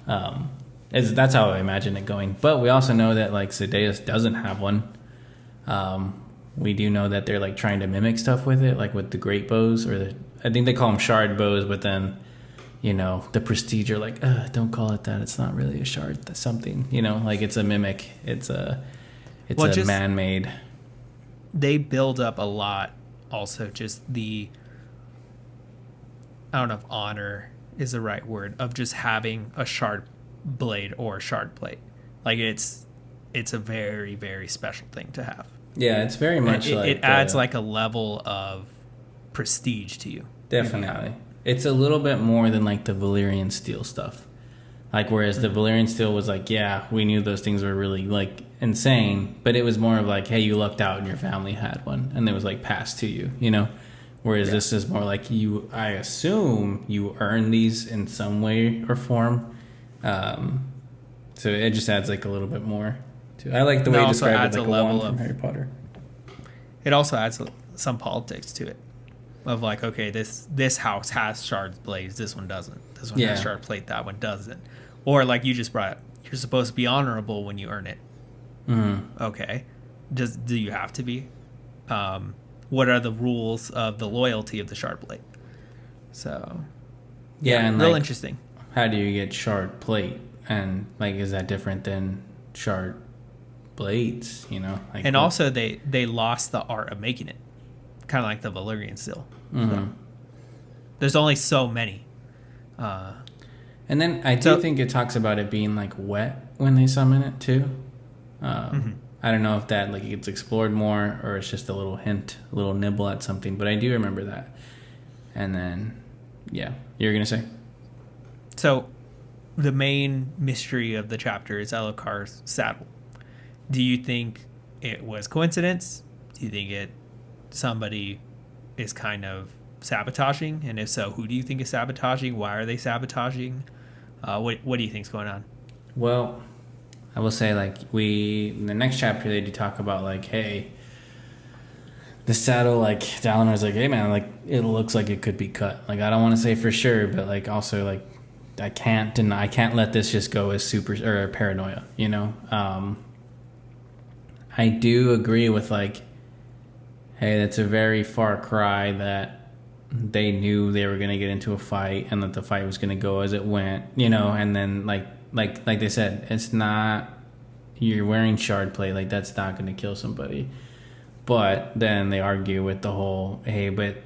That's how I imagine it going. But we also know that like Zedaeus doesn't have one. We do know that they're like trying to mimic stuff with it, like with the great bows, or I think they call them shard bows, but then, you know, the prestige are like, don't call it that. It's not really a shard. That's something, you know, like it's a mimic. It's a man-made. They build up a lot. Also, just I don't know if honor is the right word, of just having a shard blade or shard plate. Like it's a very, very special thing to have. Yeah, it's very much it adds like a level of prestige to you. Definitely. It's a little bit more than like the Valyrian steel stuff. Like whereas the Valyrian steel was like, yeah, we knew those things were really like insane, but it was more of like, hey, you lucked out and your family had one and it was like passed to you, you know? Whereas this is more like I assume you earn these in some way or form. So it just adds like a little bit more to. I like the way you describe it, like a wand from Harry Potter. It also adds some politics to it, of like, okay, this house has shard blades, this one doesn't. This one has shard plate, that one doesn't. Or like you just brought up, you're supposed to be honorable when you earn it. Mm-hmm. Okay, do you have to be? What are the rules of the loyalty of the shard blade? So and real like, interesting. How do you get shard plate? And like, is that different than shard blades? You know, like, and also they lost the art of making it, kind of like the Valyrian steel. Mm-hmm. So, there's only so many. And then I do think it talks about it being like wet when they summon it too. I don't know if that like gets explored more or it's just a little hint, a little nibble at something, but I do remember that. And then, you're gonna say. So, the main mystery of the chapter is Elhokar's saddle. Do you think it was coincidence? Do you think somebody is kind of sabotaging? And if so, who do you think is sabotaging? Why are they sabotaging? What do you think's going on? Well, I will say, like, in the next chapter, they do talk about, like, hey, the saddle, like, Dalinar's like, hey, man, like, it looks like it could be cut. Like, I don't want to say for sure, but, like, also, like, I can't let this just go as or paranoia, you know? I do agree with, like, hey, that's a very far cry that they knew they were going to get into a fight and that the fight was going to go as it went, you know? And then, like they said, it's not, you're wearing shard plate, like, that's not going to kill somebody. But then they argue with the whole, hey, but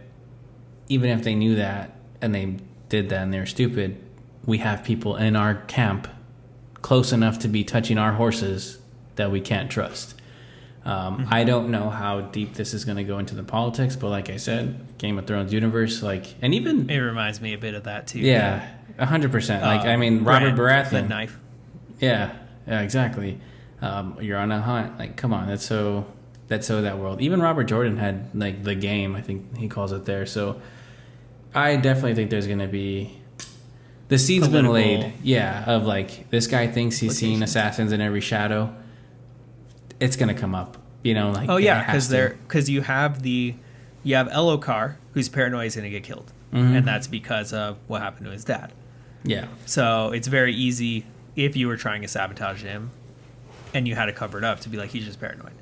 even if they knew that and they did that and they're stupid, we have people in our camp close enough to be touching our horses that we can't trust. I don't know how deep this is going to go into the politics, but like I said, Game of Thrones universe, like, and even it reminds me a bit of that too. Yeah, 100%. Like, I mean, Robert Baratheon, the knife. Yeah, exactly. You're on a hunt. Like, come on, that's so that world. Even Robert Jordan had like the game, I think he calls it there. So I definitely think there's going to be. The seed's been laid, of like, this guy thinks he's seen assassins in every shadow. It's gonna come up, you know. Like, because you have Elhokar, whose paranoia is gonna get killed, and that's because of what happened to his dad. Yeah. So it's very easy if you were trying to sabotage him, and you had to cover it up to be like, he's just paranoid.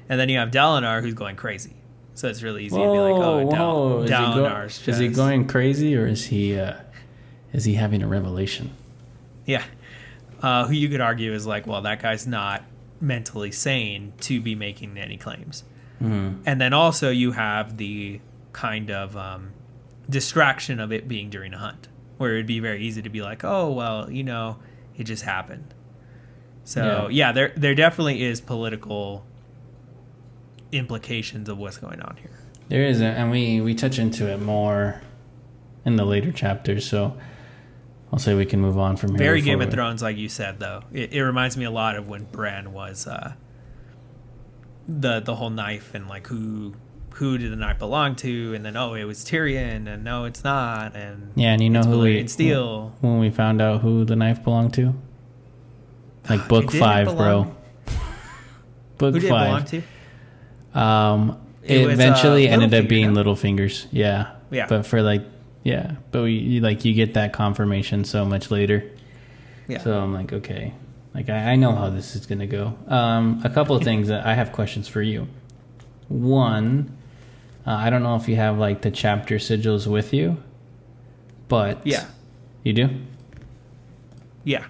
And then you have Dalinar, who's going crazy. So it's really easy to be like, Dalinar's just... Is he going crazy, or is he having a revelation? Yeah. Who you could argue is like, well, that guy's not mentally sane to be making any claims. And then also you have the kind of distraction of it being during a hunt, where it'd be very easy to be like, oh, well, you know, it just happened. So, there definitely is political implications of what's going on here. There is, and we touch into it more in the later chapters, so I'll say we can move on from here. Very Game of Thrones, like you said, though. It reminds me a lot of when Bran was the whole knife and like who did the knife belong to, and then it was Tyrion, and no, it's not, and and you know who Steel. When we found out who the knife belonged to, like book Did it 5, belong- bro. Book Who did it belong 5. to? It was, eventually ended up Littlefinger, being no? Littlefinger's. Yeah. Yeah. But for like, yeah. But you get that confirmation so much later. Yeah. So I'm like, okay. Like, I know how this is going to go. A couple of things that I have questions for you. One, I don't know if you have like the chapter sigils with you, but Yeah. you do? Yeah.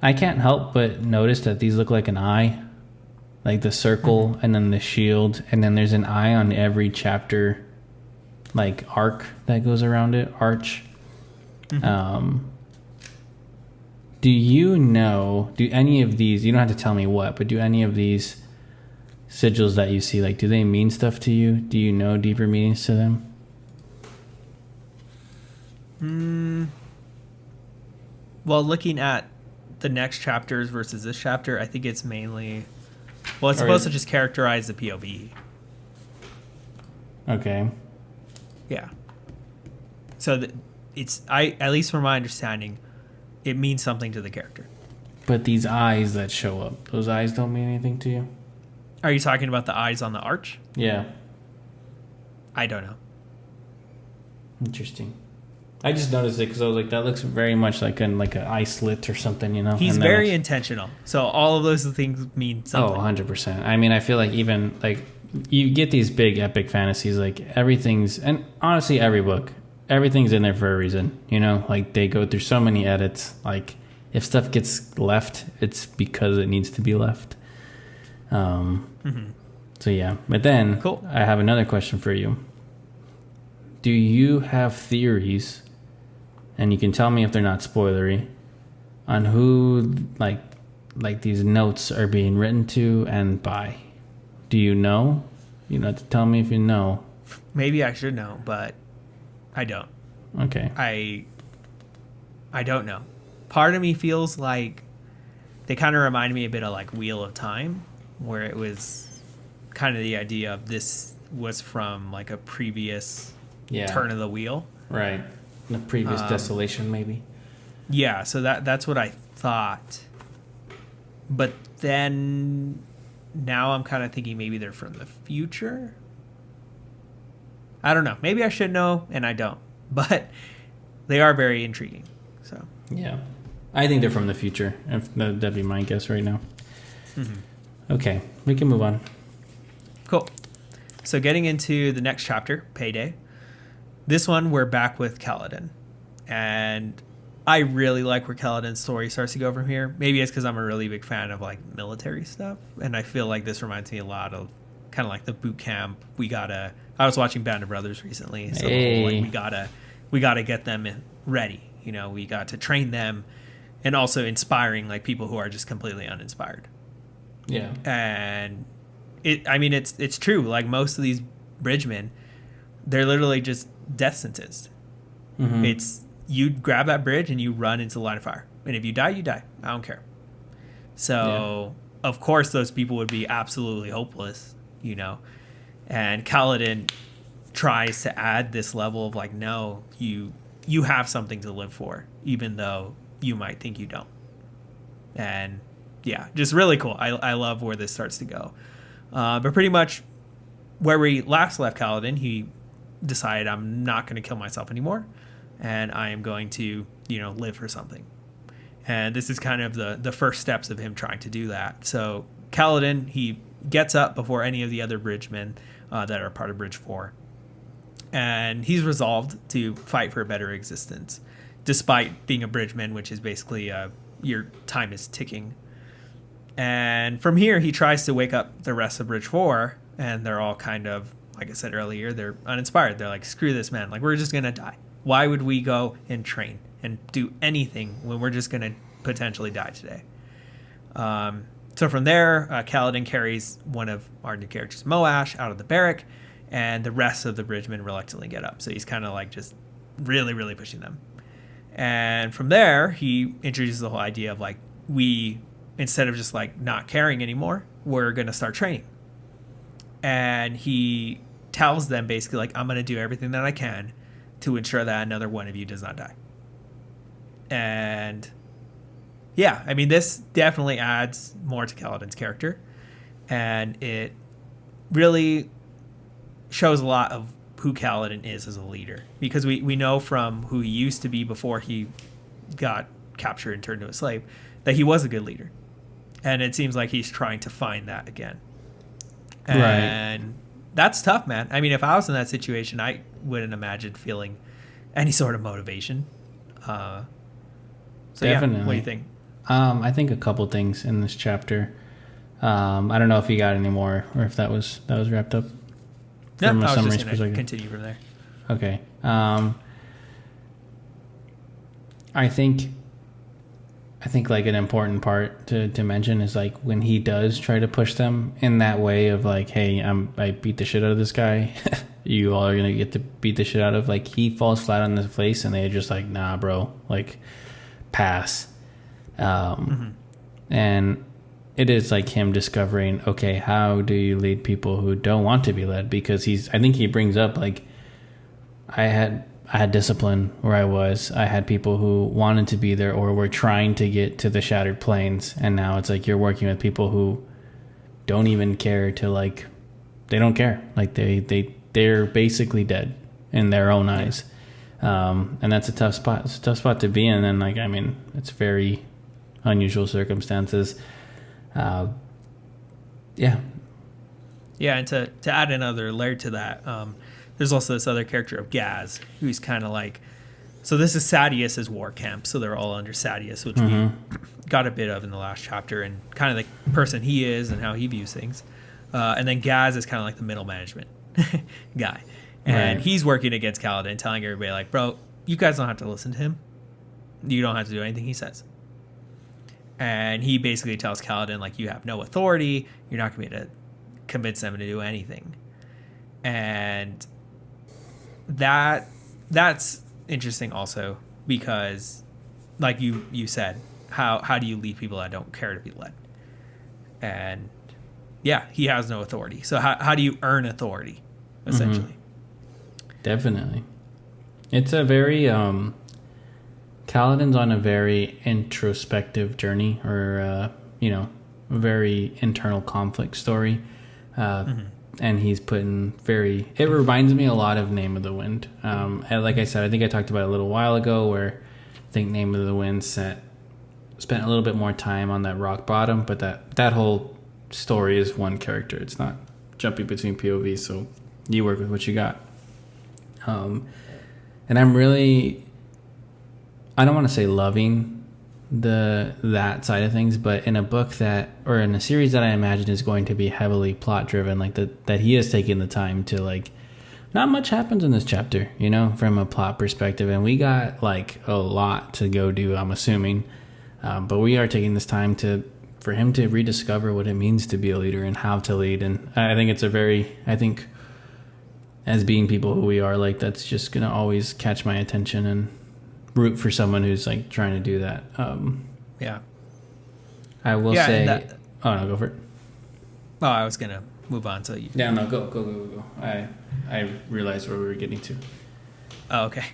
I can't help but notice that these look like an eye, like the circle and then the shield, and then there's an eye on every chapter, like arc that goes around it, arch. Do you know, do any of these, you don't have to tell me what, but do any of these sigils that you see, like, do they mean stuff to you? Do you know deeper meanings to them? Well, looking at the next chapters versus this chapter, I think it's mainly, well, it's Or supposed is- to just characterize the POV. Okay. Yeah. So at least from my understanding, it means something to the character. But these eyes that show up, those eyes don't mean anything to you? Are you talking about the eyes on the arch? Yeah. I don't know. Interesting. I just noticed it because I was like, that looks very much like an eye slit or something, you know? He's And then very it's- intentional. So all of those things mean Oh, something. 100%. I mean, I feel like even, like, you get these big epic fantasies, like, everything's, and honestly, every book, everything's in there for a reason, you know? Like, they go through so many edits. Like, if stuff gets left, it's because it needs to be left. So, yeah. But then, Cool. I have another question for you. Do you have theories, and you can tell me if they're not spoilery, on who, like these notes are being written to and by? Do you know? You don't have to tell me if you know. Maybe I should know, but I don't. Okay. I don't know. Part of me feels like they kind of remind me a bit of like Wheel of Time, where it was kind of the idea of this was from like a previous turn of the wheel. Right. The previous desolation, maybe. Yeah, so that's what I thought. But then now I'm kind of thinking maybe they're from the future. I don't know. Maybe I should know, and I don't. But they are very intriguing. So Yeah. I think they're from the future. If that'd be my guess right now. Okay, we can move on. cool. So getting into the next chapter, Payday. This one, we're back with Kaladin. And I really like where Kaladin's story starts to go from here. Maybe it's because I'm a really big fan of like military stuff. And I feel like this reminds me a lot of kind of like the boot camp. I was watching Band of Brothers recently. So Hey. like we gotta get them ready. You know, we got to train them and also inspiring like people who are just completely uninspired. Yeah. And it's true. Like most of these bridgemen, they're literally just death sentenced. It's you grab that bridge and you run into the line of fire, and if you die, you die. I don't care. So of course those people would be absolutely hopeless, you know. And Kaladin tries to add this level of like, no, you have something to live for, even though you might think you don't. And yeah, just really cool. I love where this starts to go. But pretty much where we last left Kaladin, he decided I'm not going to kill myself anymore, and I am going to, live for something. And this is kind of the first steps of him trying to do that. So Kaladin, he gets up before any of the other bridgemen that are part of Bridge 4. And he's resolved to fight for a better existence, despite being a bridgeman, which is basically your time is ticking. And from here, he tries to wake up the rest of Bridge 4, and they're all kind of, like I said earlier, they're uninspired. They're like, screw this, man. Like, we're just going to die. Why would we go and train and do anything when we're just going to potentially die today? So from there, Kaladin carries one of our new characters, Moash, out of the barrack, and the rest of the bridgemen reluctantly get up. So he's kind of like just really, really pushing them. And from there, he introduces the whole idea of like, instead of just like not caring anymore, we're going to start training. And he tells them basically like, I'm going to do everything that I can to ensure that another one of you does not die. And yeah, I mean, this definitely adds more to Kaladin's character, and it really shows a lot of who Kaladin is as a leader, because we know from who he used to be before he got captured and turned into a slave that he was a good leader, and it seems like he's trying to find that again. And that's tough, man. I mean, if I was in that situation, I wouldn't imagine feeling any sort of motivation. So Definitely. yeah, what do you think? I think a couple things in this chapter. I don't know if you got any more or if that was wrapped up. No, from a I was summary just going to perspective. continue from there. Okay. I think like an important part to mention is like when he does try to push them in that way of like, hey, I beat the shit out of this guy. You all are gonna get to beat the shit out of. Like he falls flat on his face, and they're just like, nah, bro, like pass. And it is like him discovering, okay, how do you lead people who don't want to be led? Because I think he brings up like, I had discipline where I was. I had people who wanted to be there or were trying to get to the Shattered Plains, and now it's like you're working with people who don't even care to like, they don't care. Like they're basically dead in their own eyes. And that's a tough spot. It's a tough spot to be in. And like, I mean, it's very unusual circumstances. Yeah. Yeah, and to add another layer to that, there's also this other character of Gaz, who's kind of like, so this is Sadius's war camp, so they're all under Sadius, which we got a bit of in the last chapter, and kind of the person he is and how he views things. And then Gaz is kind of like the middle management guy. And he's working against Kaladin, telling everybody like, bro, you guys don't have to listen to him. You don't have to do anything he says. And he basically tells Kaladin, like, you have no authority. You're not going to be able to convince them to do anything. And that's interesting also because, like you said, how do you lead people that don't care to be led? And yeah, he has no authority. So how do you earn authority, essentially? Definitely. It's a very Kaladin's on a very introspective journey, or a very internal conflict story. And he's putting it reminds me a lot of Name of the Wind. And like I said, I think I talked about it a little while ago, where I think Name of the Wind spent a little bit more time on that rock bottom, but that whole story is one character. It's not jumping between POVs, so you work with what you got. And I'm really, I don't want to say loving that side of things, but in a book or in a series that I imagine is going to be heavily plot driven, like that he has taken the time to like, not much happens in this chapter, from a plot perspective, and we got like a lot to go do, I'm assuming, but we are taking this time for him to rediscover what it means to be a leader and how to lead. And I think as being people who we are, like, that's just gonna always catch my attention and root for someone who's like trying to do that. Yeah. I will say. Oh no, go for it. Oh, I was gonna move on. So you. Yeah, no, go. I realized where we were getting to. Oh, okay.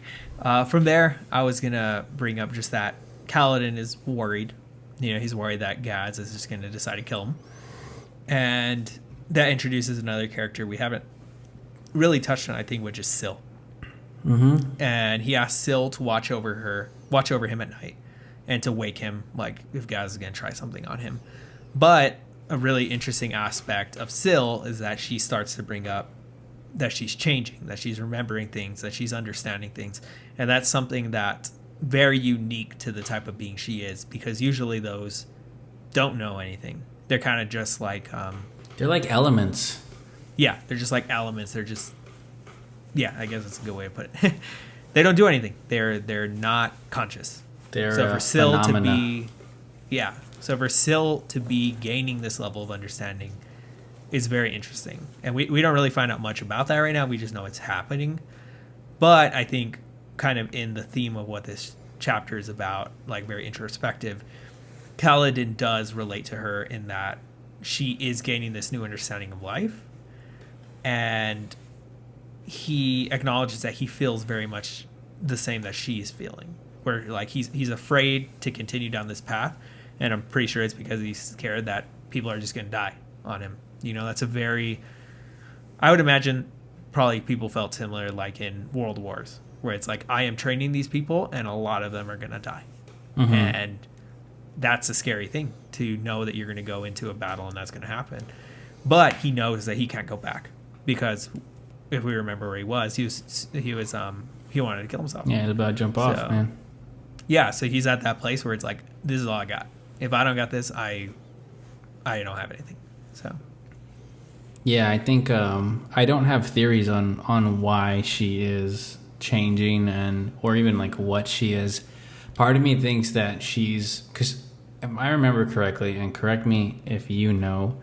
From there, I was gonna bring up just that Kaladin is worried. He's worried that Gaz is just gonna decide to kill him, and that introduces another character we haven't really touched on, I think, which is Syl. And he asks Syl to watch over him at night, and to wake him, like, if Gaz is going to try something on him. But a really interesting aspect of Syl is that she starts to bring up that she's changing, that she's remembering things, that she's understanding things. And that's something that's very unique to the type of being she is, because usually those don't know anything. They're kind of just like... they're like elements. Yeah, they're just like elements. They're just... Yeah, I guess that's a good way to put it. They don't do anything. They're not conscious. They're so for Syl phenomena. to be... Yeah. So for Syl to be gaining this level of understanding is very interesting. And we don't really find out much about that right now. We just know it's happening. But I think kind of in the theme of what this chapter is about, like very introspective, Kaladin does relate to her in that she is gaining this new understanding of life. And he acknowledges that he feels very much the same that she is feeling, where like he's afraid to continue down this path, and I'm pretty sure it's because he's scared that people are just going to die on him. You know, that's a very, I would imagine probably people felt similar like in World Wars, where it's like, I am training these people and a lot of them are going to die. Mm-hmm. And that's a scary thing to know that you're going to go into a battle and that's going to happen. But he knows that he can't go back because if we remember where he wanted to kill himself. Yeah, he's about to jump off, man. Yeah, so he's at that place where it's like, this is all I got. If I don't got this, I don't have anything. So yeah, I think I don't have theories on why she is changing or even like what she is. Part of me thinks that she's, because if I remember correctly, and correct me if you know,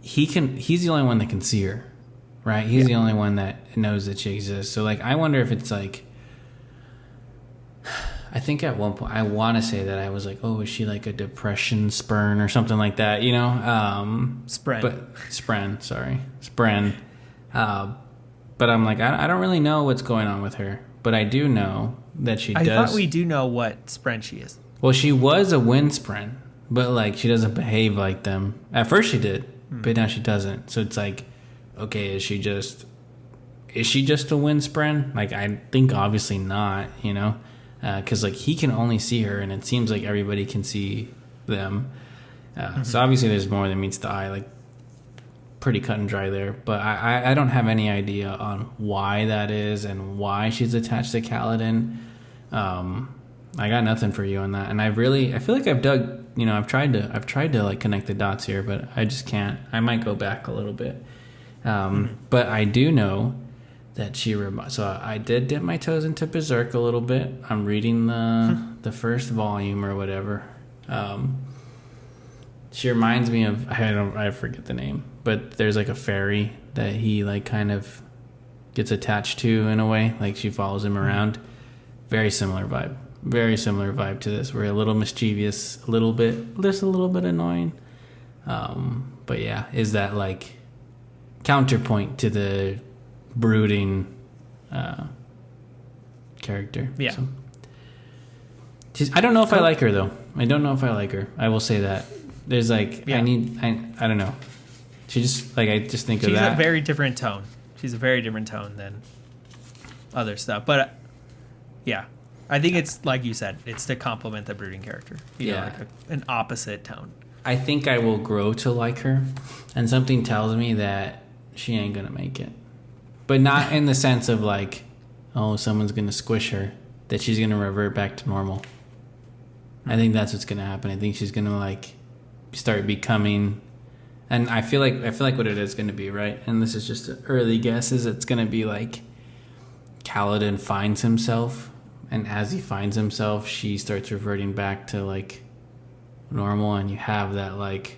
he's the only one that can see her, right? He's the only one that knows that she exists. So like, I wonder if it's like, I think at one point I want to say that I was like, oh, is she like a depression spurn or something like that, you know? Spren. But I'm like, I don't really know what's going on with her, but I do know that she does. I thought we do know what spren she is. Well, she was a wind spren, but like she doesn't behave like them. At first she did, but now she doesn't. So it's like, okay, is she just a wind spren? Like, I think obviously not, you know? Because like he can only see her, and it seems like everybody can see them. So obviously there's more than meets the eye, like pretty cut and dry there. But I don't have any idea on why that is and why she's attached to Kaladin. I got nothing for you on that, and I feel like I've dug. You know, I've tried to like connect the dots here, but I just can't. I might go back a little bit, but I do know that so I did dip my toes into Berserk a little bit. I'm reading the first volume or whatever. She reminds me of, I forget the name, but there's like a fairy that he like kind of gets attached to in a way, like she follows him around. Very similar vibe to this. We're a little mischievous, just a little bit annoying. But yeah, is that like counterpoint to the brooding character? Yeah. So. I don't know if I like her though. I will say that. There's like, I don't know. She just like, I just think of that. She's a very different tone. She's a very different tone than other stuff. But yeah, I think it's like you said, it's to complement the brooding character. You know, like an opposite tone. I think I will grow to like her, and something tells me that she ain't gonna make it. But not in the sense of like, oh, someone's gonna squish her, that she's gonna revert back to normal. I think that's what's gonna happen. I think she's gonna like start becoming, and I feel like what it is gonna be, right? And this is just an early guess, is it's gonna be like Kaladin finds himself, and as he finds himself, she starts reverting back to like normal, and you have that like,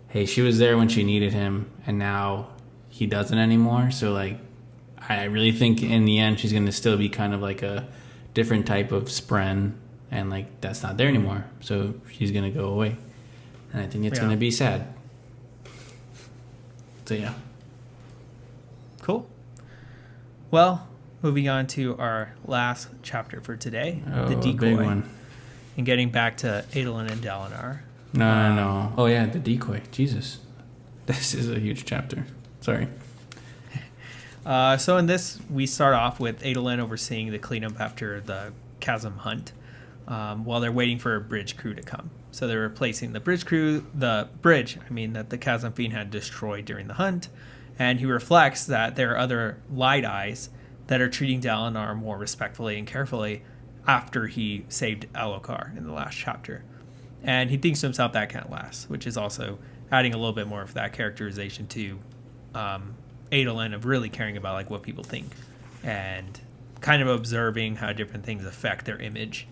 hey, she was there when she needed him, and now he doesn't anymore. So like, I really think in the end she's going to still be kind of like a different type of spren, and like that's not there anymore. So she's going to go away, and I think it's going to be sad. So yeah. Cool. Well, moving on to our last chapter for today, the decoy. Big one. And getting back to Adolin and Dalinar. No. Oh yeah, the decoy. Jesus. This is a huge chapter. Sorry. So in this, we start off with Adolin overseeing the cleanup after the chasm hunt, while they're waiting for a bridge crew to come. So they're replacing the bridge that the chasm fiend had destroyed during the hunt, and he reflects that there are other light eyes that are treating Dalinar more respectfully and carefully after he saved Elhokar in the last chapter. And he thinks to himself that can't last, which is also adding a little bit more of that characterization to Adolin of really caring about like what people think and kind of observing how different things affect their image.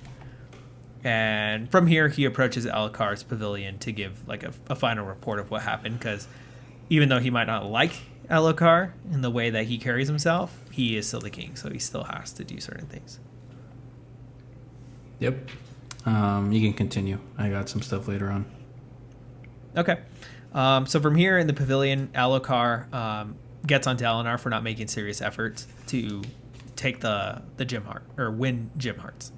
And from here, he approaches Elhokar's pavilion to give like a final report of what happened, because even though he might not like Elhokar in the way that he carries himself, he is still the king, so he still has to do certain things. Yep. You can continue. I got some stuff later on. Okay. So from here in the pavilion, Elhokar gets on Dalinar for not making serious efforts to take the gem heart or win gem hearts.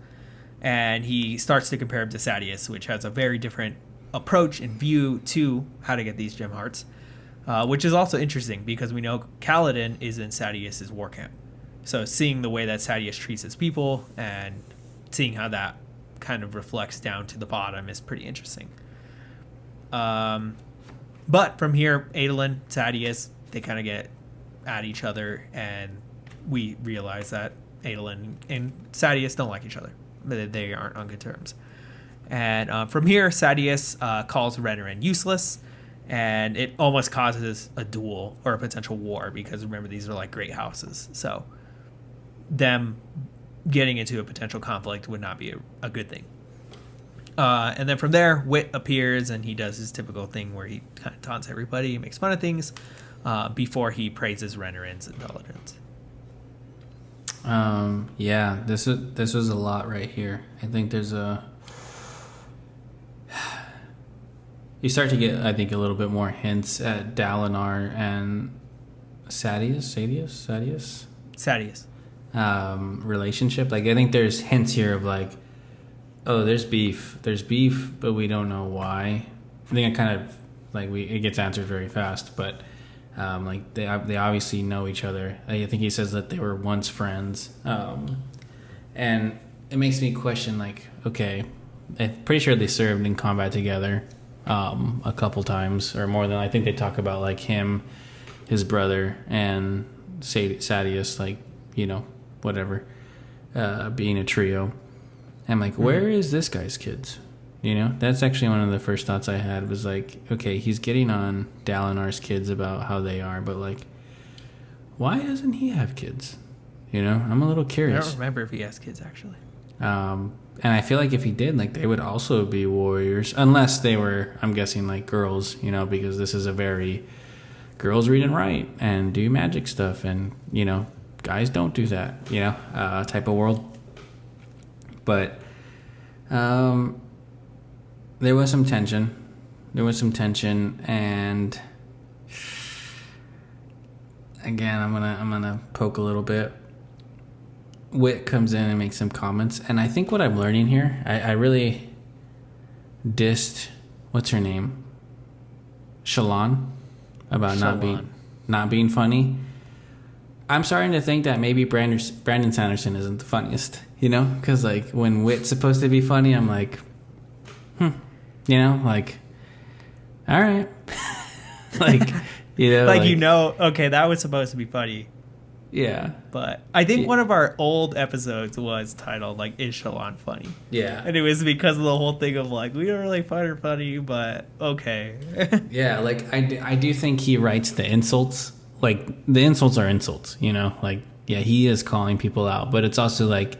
And he starts to compare him to Sadeas, which has a very different approach and view to how to get these gem hearts, which is also interesting because we know Kaladin is in Sadeas' war camp. So seeing the way that Sadeas treats his people and seeing how that kind of reflects down to the bottom is pretty interesting. But from here, Adolin, Sadeas, they kind of get at each other, and we realize that Adolin and Sadeas don't like each other. They aren't on good terms. And from here, Sadeas calls Renarin useless, and it almost causes a duel or a potential war because remember, these are like great houses. So them getting into a potential conflict would not be a good thing. And then from there, Wit appears, and he does his typical thing where he kind of taunts everybody, makes fun of things, before he praises Renarin's intelligence. Yeah, this was a lot right here. I think there's you start to get, I think, a little bit more hints at Dalinar and Sadeas relationship. Like, I think there's hints here of like, oh, there's beef, but we don't know why. I think it kind of like it gets answered very fast, but like they obviously know each other. I think he says that they were once friends, and it makes me question, like, okay, I'm pretty sure they served in combat together a couple times or more than. I think they talk about like him, his brother, and Sadeas, like, you know, whatever, being a trio. I'm like, where is this guy's kids? You know, that's actually one of the first thoughts I had was like, okay, he's getting on Dalinar's kids about how they are, but like, why doesn't he have kids? You know, I'm a little curious. I don't remember if he has kids, actually. And I feel like if he did, like, they would also be warriors, unless they were, I'm guessing, like girls, you know, because this is a very girls read and write and do magic stuff, and, you know, guys don't do that, you know, type of world. But there was some tension. And again, I'm gonna poke a little bit. Wit comes in and makes some comments, and I think what I'm learning here, I really dissed, what's her name, Shallan, about not being funny. I'm starting to think that maybe Brandon Sanderson isn't the funniest, you know? Because, like, when Wit's supposed to be funny, I'm like, you know? Like, all right. Like, you know? Like, you know, okay, that was supposed to be funny. Yeah. But I think one of our old episodes was titled, like, Is Shallan Funny? Yeah. And it was because of the whole thing of, like, we don't really find her funny, but okay. Yeah, like, I do think he writes the insults. Like, the insults are insults, you know? Like, yeah, he is calling people out, but it's also, like,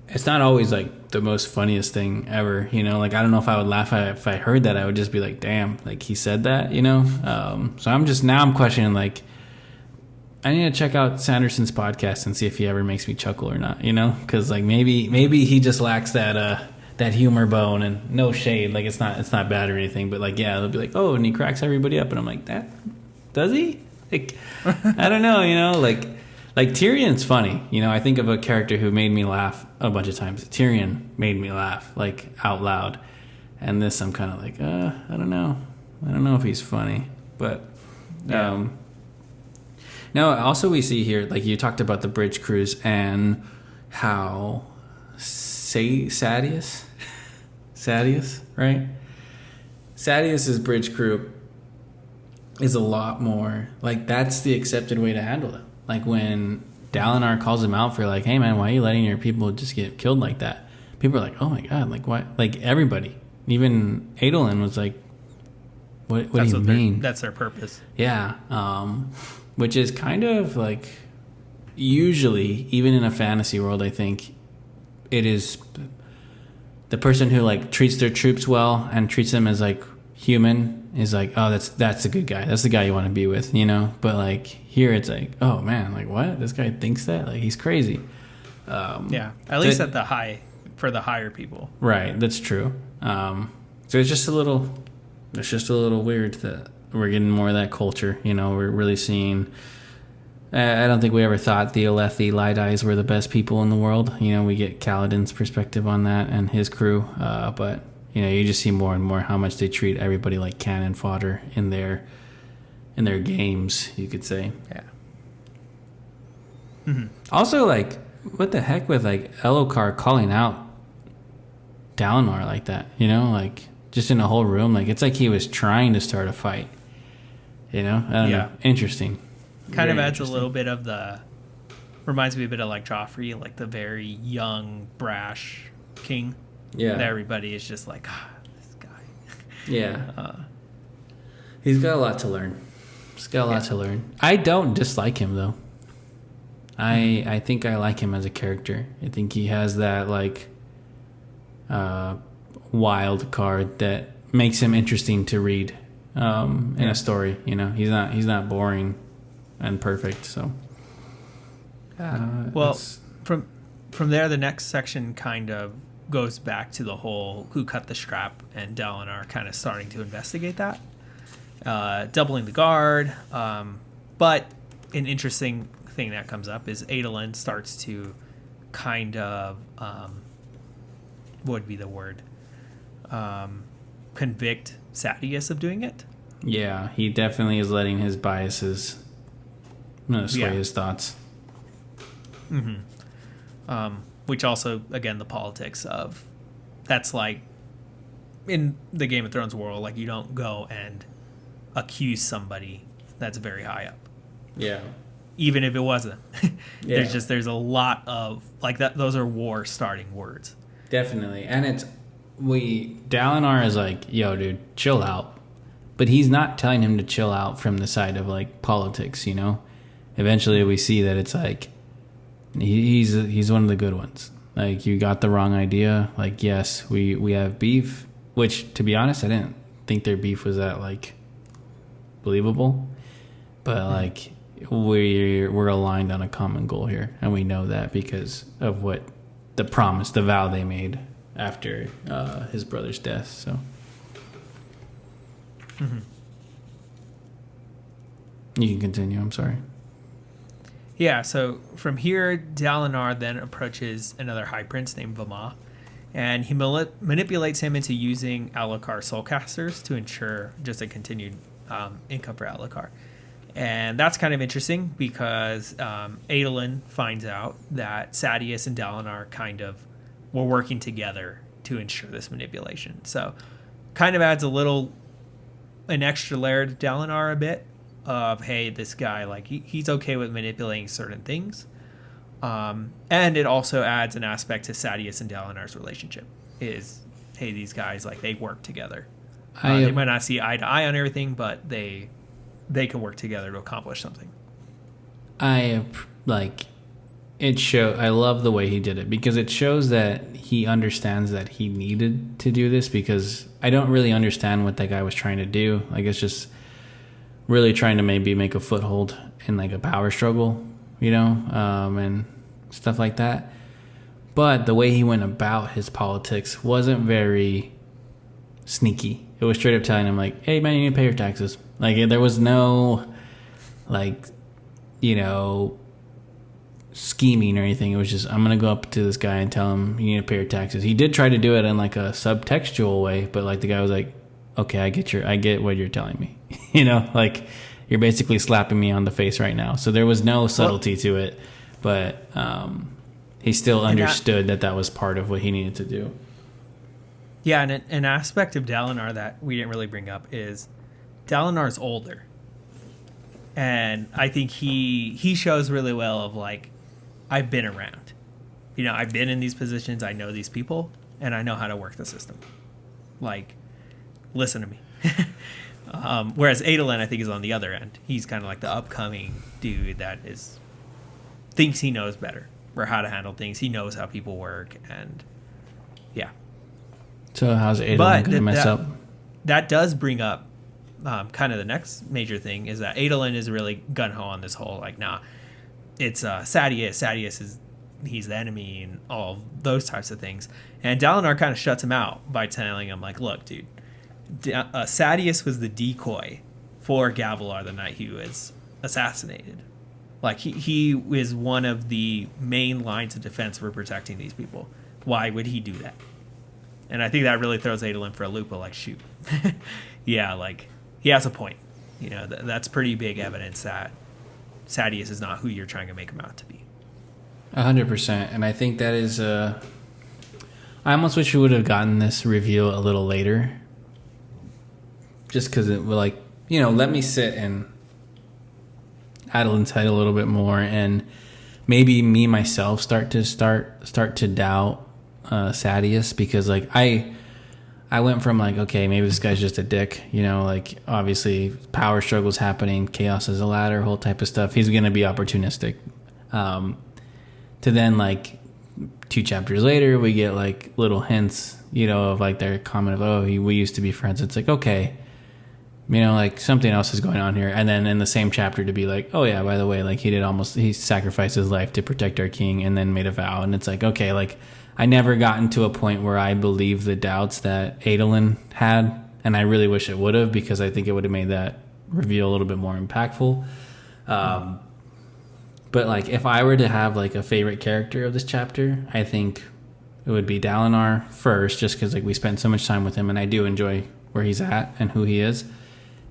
it's not always, like, the most funniest thing ever, you know? Like, I don't know if I would laugh at it. If I heard that, I would just be like, damn, like, he said that, you know? So I'm questioning, like, I need to check out Sanderson's podcast and see if he ever makes me chuckle or not, you know? Because, like, maybe he just lacks that humor bone, and no shade. Like, it's not bad or anything, but, like, yeah, they'll be like, oh, and he cracks everybody up, and I'm like, that... Does he? Like, I don't know, you know, like Tyrion's funny. You know, I think of a character who made me laugh a bunch of times. Tyrion made me laugh, like, out loud. And this, I'm kind of like, I don't know. I don't know if he's funny. But, no, also we see here, like, you talked about the bridge cruise and how Sadeas, right? Sadeas' bridge crew is a lot more, like, that's the accepted way to handle it. Like, when Dalinar calls him out for, like, hey, man, why are you letting your people just get killed like that? People are like, oh, my God, like, why? Like, everybody. Even Adolin was like, what do you mean? That's their purpose. Yeah. Which is kind of, like, usually, even in a fantasy world, I think, it is the person who, like, treats their troops well and treats them as, like, human is like, oh, that's a good guy. That's the guy you want to be with, you know? But, like, here it's like, oh, man, like, what? This guy thinks that? Like, he's crazy. Yeah, at least at the higher people. Right, that's true. So it's just a little weird that we're getting more of that culture, you know? We're really seeing I don't think we ever thought the Alethi Lideyes were the best people in the world. You know, we get Kaladin's perspective on that and his crew, but you know, you just see more and more how much they treat everybody like cannon fodder in their games, you could say. Yeah. Mm-hmm. Also, like, what the heck with like Elhokar calling out Dalinar like that? You know, like just in a whole room, like it's like he was trying to start a fight. You know, I don't know. Interesting. Kind of adds a little bit of reminds me a bit of like Joffrey, like the very young, brash king. Yeah. And everybody is just like, this guy. Yeah. He's got a lot to learn. I don't dislike him, though. I think I like him as a character. I think he has that, like, wild card that makes him interesting to read in a story. You know, he's not boring and perfect, so. Well, from there, the next section kind of goes back to the whole who cut the strap, and Dalinar kind of starting to investigate that, doubling the guard. But an interesting thing that comes up is Adolin starts to kind of what would be the word, convict Sadeas of doing it. Yeah, he definitely is letting his biases sway his thoughts. Mm-hmm. Which also, again, the politics of that's like in the Game of Thrones world, like you don't go and accuse somebody that's very high up. Yeah. Even if it wasn't. There's a lot of like that. Those are war starting words. Definitely. And Dalinar is like, yo, dude, chill out. But he's not telling him to chill out from the side of like politics, you know? Eventually we see that it's like, he's one of the good ones. Like, you got the wrong idea. Like, yes, we have beef, which, to be honest, I didn't think their beef was that, like, believable. But, like, we're aligned on a common goal here. And we know that because of what the promise, the vow they made after his brother's death, so. Mm-hmm. You can continue, I'm sorry. Yeah, so from here, Dalinar then approaches another High Prince named Vama, and he manipulates him into using Elhokar soulcasters to ensure just a continued income for Elhokar. And that's kind of interesting because Adolin finds out that Sadeas and Dalinar kind of were working together to ensure this manipulation. So kind of adds an extra layer to Dalinar a bit. Of, hey, this guy, like, he's okay with manipulating certain things. And it also adds an aspect to Sadeas and Dalinar's relationship. Is, hey, these guys, like, they work together. They might not see eye to eye on everything, but they can work together to accomplish something. I love the way he did it, because it shows that he understands that he needed to do this, because I don't really understand what that guy was trying to do. Like, it's just really trying to maybe make a foothold in like a power struggle, you know, and stuff like that. But the way he went about his politics wasn't very sneaky. It was straight up telling him like, hey man, you need to pay your taxes. Like, there was no like, you know, scheming or anything. It was just, I'm going to go up to this guy and tell him you need to pay your taxes. He did try to do it in like a subtextual way, but like the guy was like, okay, I get what you're telling me. You know, like, you're basically slapping me on the face right now. So there was no subtlety to it, but he still understood that was part of what he needed to do. Yeah, and an aspect of Dalinar that we didn't really bring up is Dalinar's older. And I think he shows really well of, like, I've been around. You know, I've been in these positions, I know these people, and I know how to work the system. Like, listen to me. Whereas Adolin, I think, is on the other end. He's kind of like the upcoming dude that thinks he knows better or how to handle things. He knows how people work, and yeah. So how's Adolin going to mess up? That does bring up kind of the next major thing is that Adolin is really gung-ho on this whole, like, nah, it's Sadeas. Sadeas he's the enemy and all those types of things. And Dalinar kind of shuts him out by telling him, like, look, dude, Sadeas was the decoy for Gavilar the night he was assassinated. Like he is one of the main lines of defense for protecting these people. Why would he do that? And I think that really throws Adolin for a loop. But like, shoot, yeah, like he has a point. You know, that's pretty big evidence that Sadeas is not who you're trying to make him out to be. 100%, and I think that is. I almost wish we would have gotten this reveal a little later. Just because it would, like, you know, let me sit in Adolin's head a little bit more, and maybe me myself start to doubt Sadeas, because like I went from like, okay, maybe this guy's just a dick, you know, like obviously power struggles happening, chaos is a ladder, whole type of stuff. He's gonna be opportunistic. To then like 2 chapters later, we get like little hints, you know, of like their comment of, oh, we used to be friends. It's like, okay, you know, like something else is going on here. And then in the same chapter to be like, oh yeah, by the way, like he sacrificed his life to protect our king and then made a vow. And it's like, okay, like I never gotten to a point where I believe the doubts that Adolin had. And I really wish it would have, because I think it would have made that reveal a little bit more impactful. But like if I were to have like a favorite character of this chapter, I think it would be Dalinar first, just because like we spent so much time with him and I do enjoy where he's at and who he is.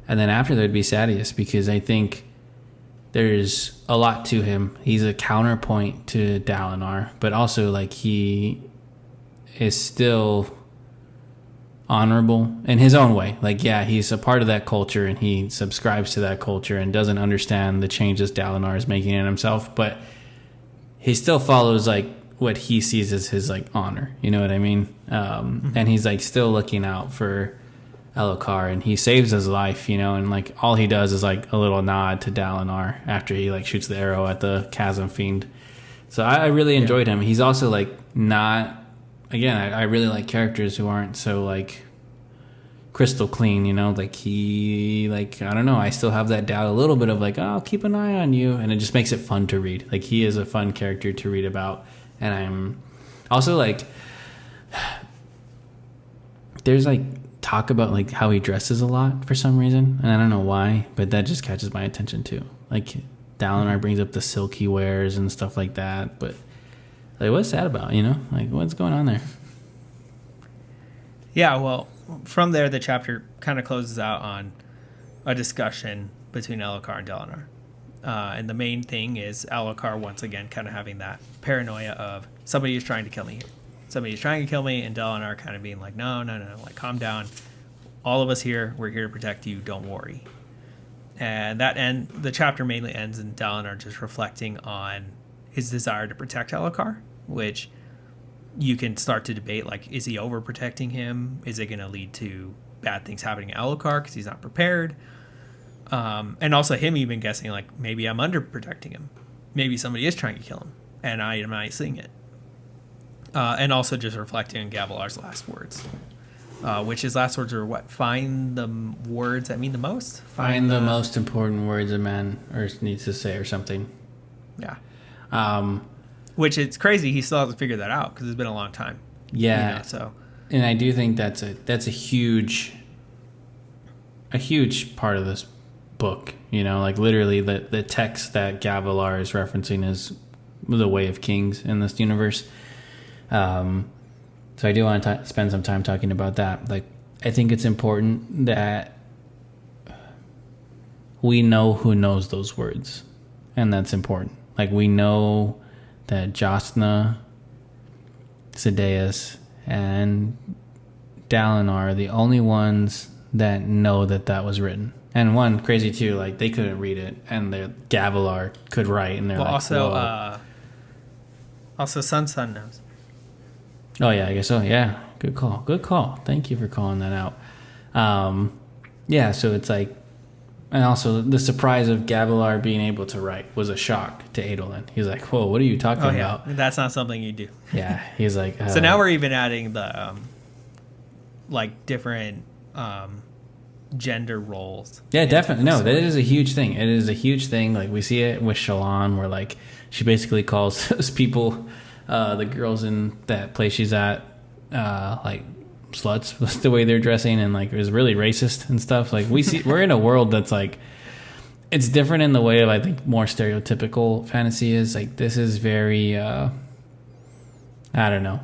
And then after that would be Sadeas, because I think there's a lot to him. He's a counterpoint to Dalinar, but also like he is still honorable in his own way. Like, yeah, he's a part of that culture and he subscribes to that culture and doesn't understand the changes Dalinar is making in himself, but he still follows like what he sees as his like honor. You know what I mean? And he's like still looking out for Elhokar, and he saves his life, you know, and like all he does is like a little nod to Dalinar after he like shoots the arrow at the chasm fiend. So I really enjoyed him. He's also like not, again, I really like characters who aren't so like crystal clean, you know, like he, like, I don't know, I still have that doubt a little bit of like, oh, I'll keep an eye on you, and it just makes it fun to read. Like he is a fun character to read about. And I'm also like, there's like talk about like how he dresses a lot for some reason, and I don't know why, but that just catches my attention too. Like Dalinar brings up the silk he wears and stuff like that, but like what's that about, you know? Like what's going on there? Yeah, well, from there the chapter kind of closes out on a discussion between Elhokar and Dalinar. And the main thing is Elhokar once again kind of having that paranoia of somebody is trying to kill me here. Somebody is trying to kill me, and Dalinar kind of being like, no, like calm down. All of us here, we're here to protect you, don't worry. And the chapter mainly ends in Dalinar just reflecting on his desire to protect Elhokar, which you can start to debate, like, is he overprotecting him? Is it going to lead to bad things happening to Elhokar because he's not prepared? And also him even guessing, like, maybe I'm underprotecting him. Maybe somebody is trying to kill him, and I am not seeing it. And also just reflecting on Gavilar's last words, which his last words are what? Find the words that mean the most? Find the most important words a man needs to say or something. Yeah. Which it's crazy. He still hasn't figured that out because it's been a long time. Yeah. You know, so. And I do think that's a huge part of this book. You know, like literally the text that Gavilar is referencing is the Way of Kings in this universe. So I do want to spend some time talking about that. Like, I think it's important that we know who knows those words, and that's important. Like, we know that Jostna, Sadeas, and Dalinar are the only ones that know that was written. And one, crazy too, like, they couldn't read it, and the Gavilar could write, and they're like, also Sun knows. Oh, yeah, I guess so. Yeah, good call. Thank you for calling that out. Yeah, so it's like, and also the surprise of Gavilar being able to write was a shock to Adolin. He's like, whoa, what are you talking about? That's not something you do. Yeah, he's like... So now we're even adding the, like, different gender roles. Yeah, definitely. No, that is a huge thing. It is a huge thing. Like, we see it with Shallan, where, like, she basically calls those people... the girls in that place she's at, like sluts, the way they're dressing, and like it was really racist and stuff. Like we're in a world that's like it's different in the way of, I think, more stereotypical fantasy is. Like, this is very, I don't know.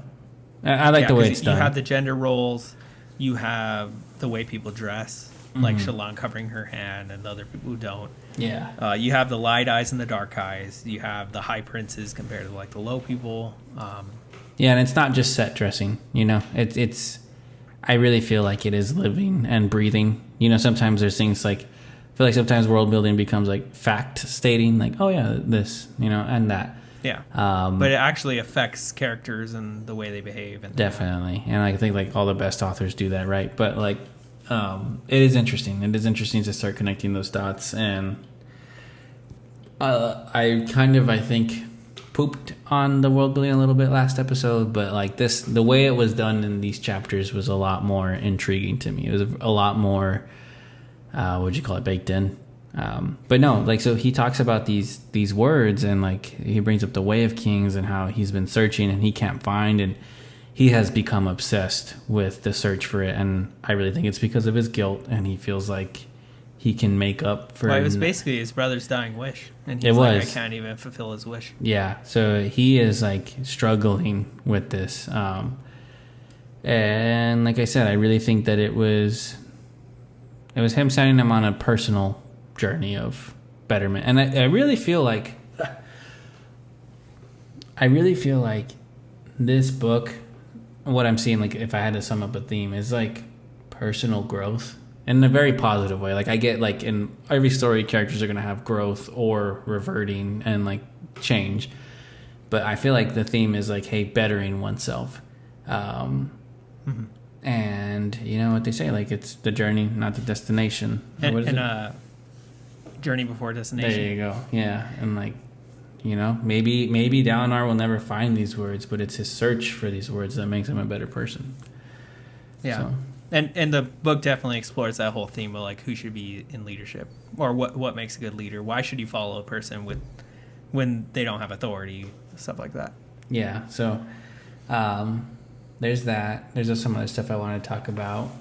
I like the way it's done. You have the gender roles, you have the way people dress, like Shallan covering her hand and the other people who don't. Yeah. You have the light eyes and the dark eyes. You have the high princes compared to like the low people. Yeah, and it's not just set dressing, you know. It's I really feel like it is living and breathing. You know, sometimes there's things like, I feel like sometimes world building becomes like fact stating, like, oh yeah, this, you know, and that. Yeah. But it actually affects characters and the way they behave. And definitely. And I think like all the best authors do that, right? But like, it is interesting. It is interesting to start connecting those dots. And I kind of, I think, pooped on the world building a little bit last episode, but like this, the way it was done in these chapters was a lot more intriguing to me. It was a lot more, what'd you call it, baked in. But no, like, so he talks about these words, and like he brings up the Way of Kings and how he's been searching and he can't find, and he has become obsessed with the search for it. And I really think it's because of his guilt, and he feels like he can make up for. Well, it was basically his brother's dying wish, and he's like, I can't even fulfill his wish. Yeah, so he is like struggling with this, and like I said, I really think that it was him sending him on a personal journey of betterment. And I really feel like this book, what I'm seeing, like if I had to sum up a theme, is like personal growth in a very positive way. Like I get, like, in every story, characters are going to have growth or reverting and like change, but I feel like the theme is like, hey, bettering oneself. And you know what they say, like, it's the journey, not the destination. Journey before destination. There you go. Yeah. And like, you know, maybe Dalinar will never find these words, but it's his search for these words that makes him a better person. Yeah. So. And the book definitely explores that whole theme of like who should be in leadership, or what makes a good leader. Why should you follow a person when they don't have authority, stuff like that. Yeah. So there's that. There's just some other stuff I want to talk about.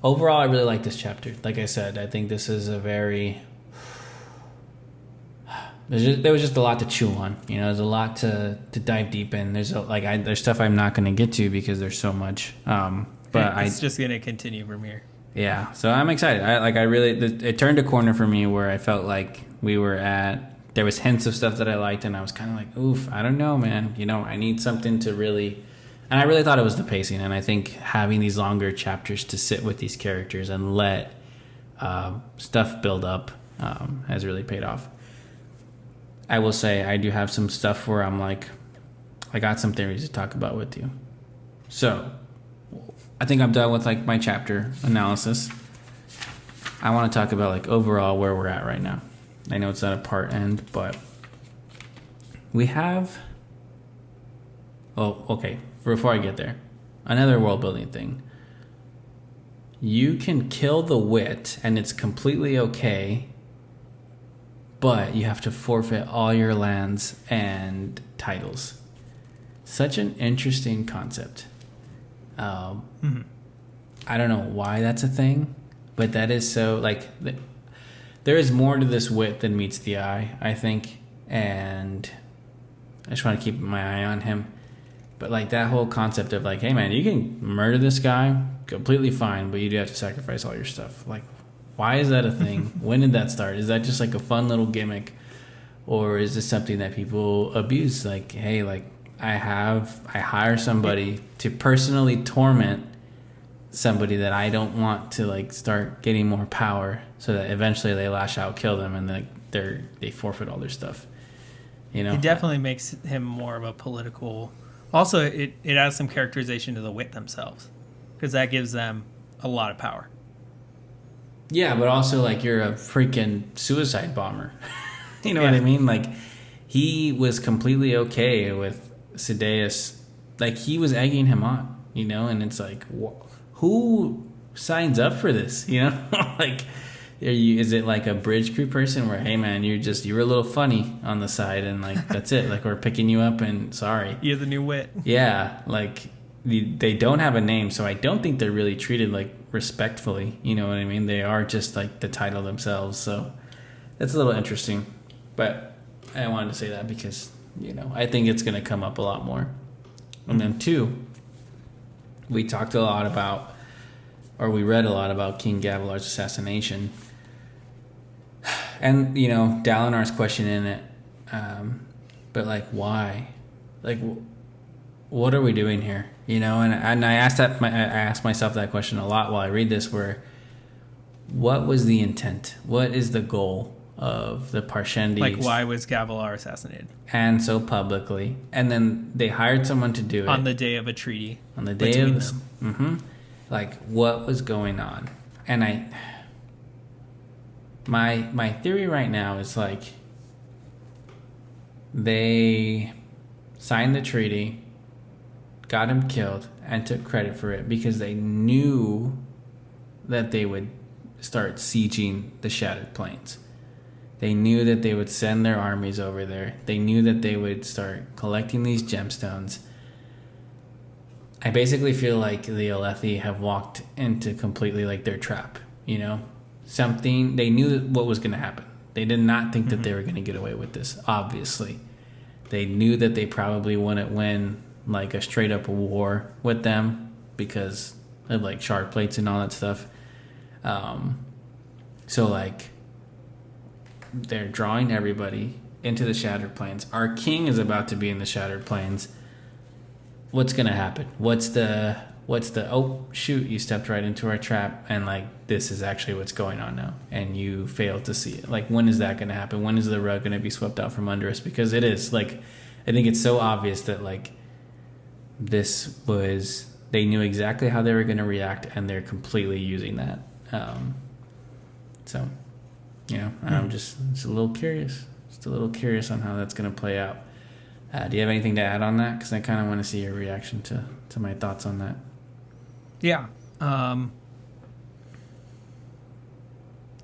Overall, I really like this chapter. Like I said, I think this is a very... There was just a lot to chew on. You know, there's a lot to dive deep in. There's stuff I'm not going to get to because there's so much. But it's just going to continue from here. Yeah, so I'm excited. It turned a corner for me where I felt like there was hints of stuff that I liked, and I was kind of like, oof, I don't know, man. You know, I need something to really... And I really thought it was the pacing, and I think having these longer chapters to sit with these characters and let stuff build up has really paid off. I will say I do have some stuff where I'm like, I got some theories to talk about with you. So, I think I'm done with like my chapter analysis. I want to talk about like overall where we're at right now. I know it's at a part end, but we have... Oh, okay. Before I get there, another world building thing. You can kill the wit and it's completely okay, but you have to forfeit all your lands and titles. Such an interesting concept. I don't know why that's a thing, but that is so, like, there is more to this wit than meets the eye, I think, and I just want to keep my eye on him. But like that whole concept of like, hey man, you can murder this guy, completely fine, but you do have to sacrifice all your stuff. Like, why is that a thing? When did that start? Is that just like a fun little gimmick, or is this something that people abuse? Like, hey, like I hire somebody to personally torment somebody that I don't want to like start getting more power, so that eventually they lash out, kill them, and like they forfeit all their stuff. You know, it definitely makes him more of a political. Also, it adds some characterization to the wit themselves, because that gives them a lot of power. Yeah, but also, like, you're a freaking suicide bomber. You know what I mean? Like, he was completely okay with Sidious. Like, he was egging him on, you know? And it's like, who signs up for this, you know? Like, is it like a bridge crew person where, hey man, you're a little funny on the side, and like that's it, like we're picking you up and sorry, you're the new wit. Yeah, like they don't have a name, so I don't think they're really treated like respectfully. You know what I mean? They are just like the title themselves. So that's a little interesting. But I wanted to say that because, you know, I think it's going to come up a lot more. And then 2, we talked a lot about, or we read a lot about King Gavilar's assassination. And, you know, Dalinar's question in it. But, like, why? Like, what are we doing here? You know, and I asked myself that question a lot while I read this, where what was the intent? What is the goal of the Parshendi's? Like, why was Gavilar assassinated? And so publicly. And then they hired someone to do it. On the day of a treaty. On the day of them. Mm-hmm. Like, what was going on? And my theory right now is, like, they signed the treaty, got him killed, and took credit for it because they knew that they would start sieging the Shattered Plains. They knew that they would send their armies over there. They knew that they would start collecting these gemstones. I basically feel like the Alethi have walked into completely like their trap, you know? Something, they knew what was going to happen. They did not think that they were going to get away with this, obviously. They knew that they probably wouldn't win like a straight up war with them because of like shard plates and all that stuff. So like they're drawing everybody into the Shattered Plains. Our king is about to be in the Shattered Plains. What's going to happen? What's the, oh, shoot, you stepped right into our trap, and, like, this is actually what's going on now, and you failed to see it. Like, when is that going to happen? When is the rug going to be swept out from under us? Because it is, like, I think it's so obvious that, like, this was, they knew exactly how they were going to react, and they're completely using that. So, you know, I'm just a little curious. Just a little curious on how that's going to play out. Do you have anything to add on that? Because I kind of want to see your reaction to my thoughts on that. Yeah.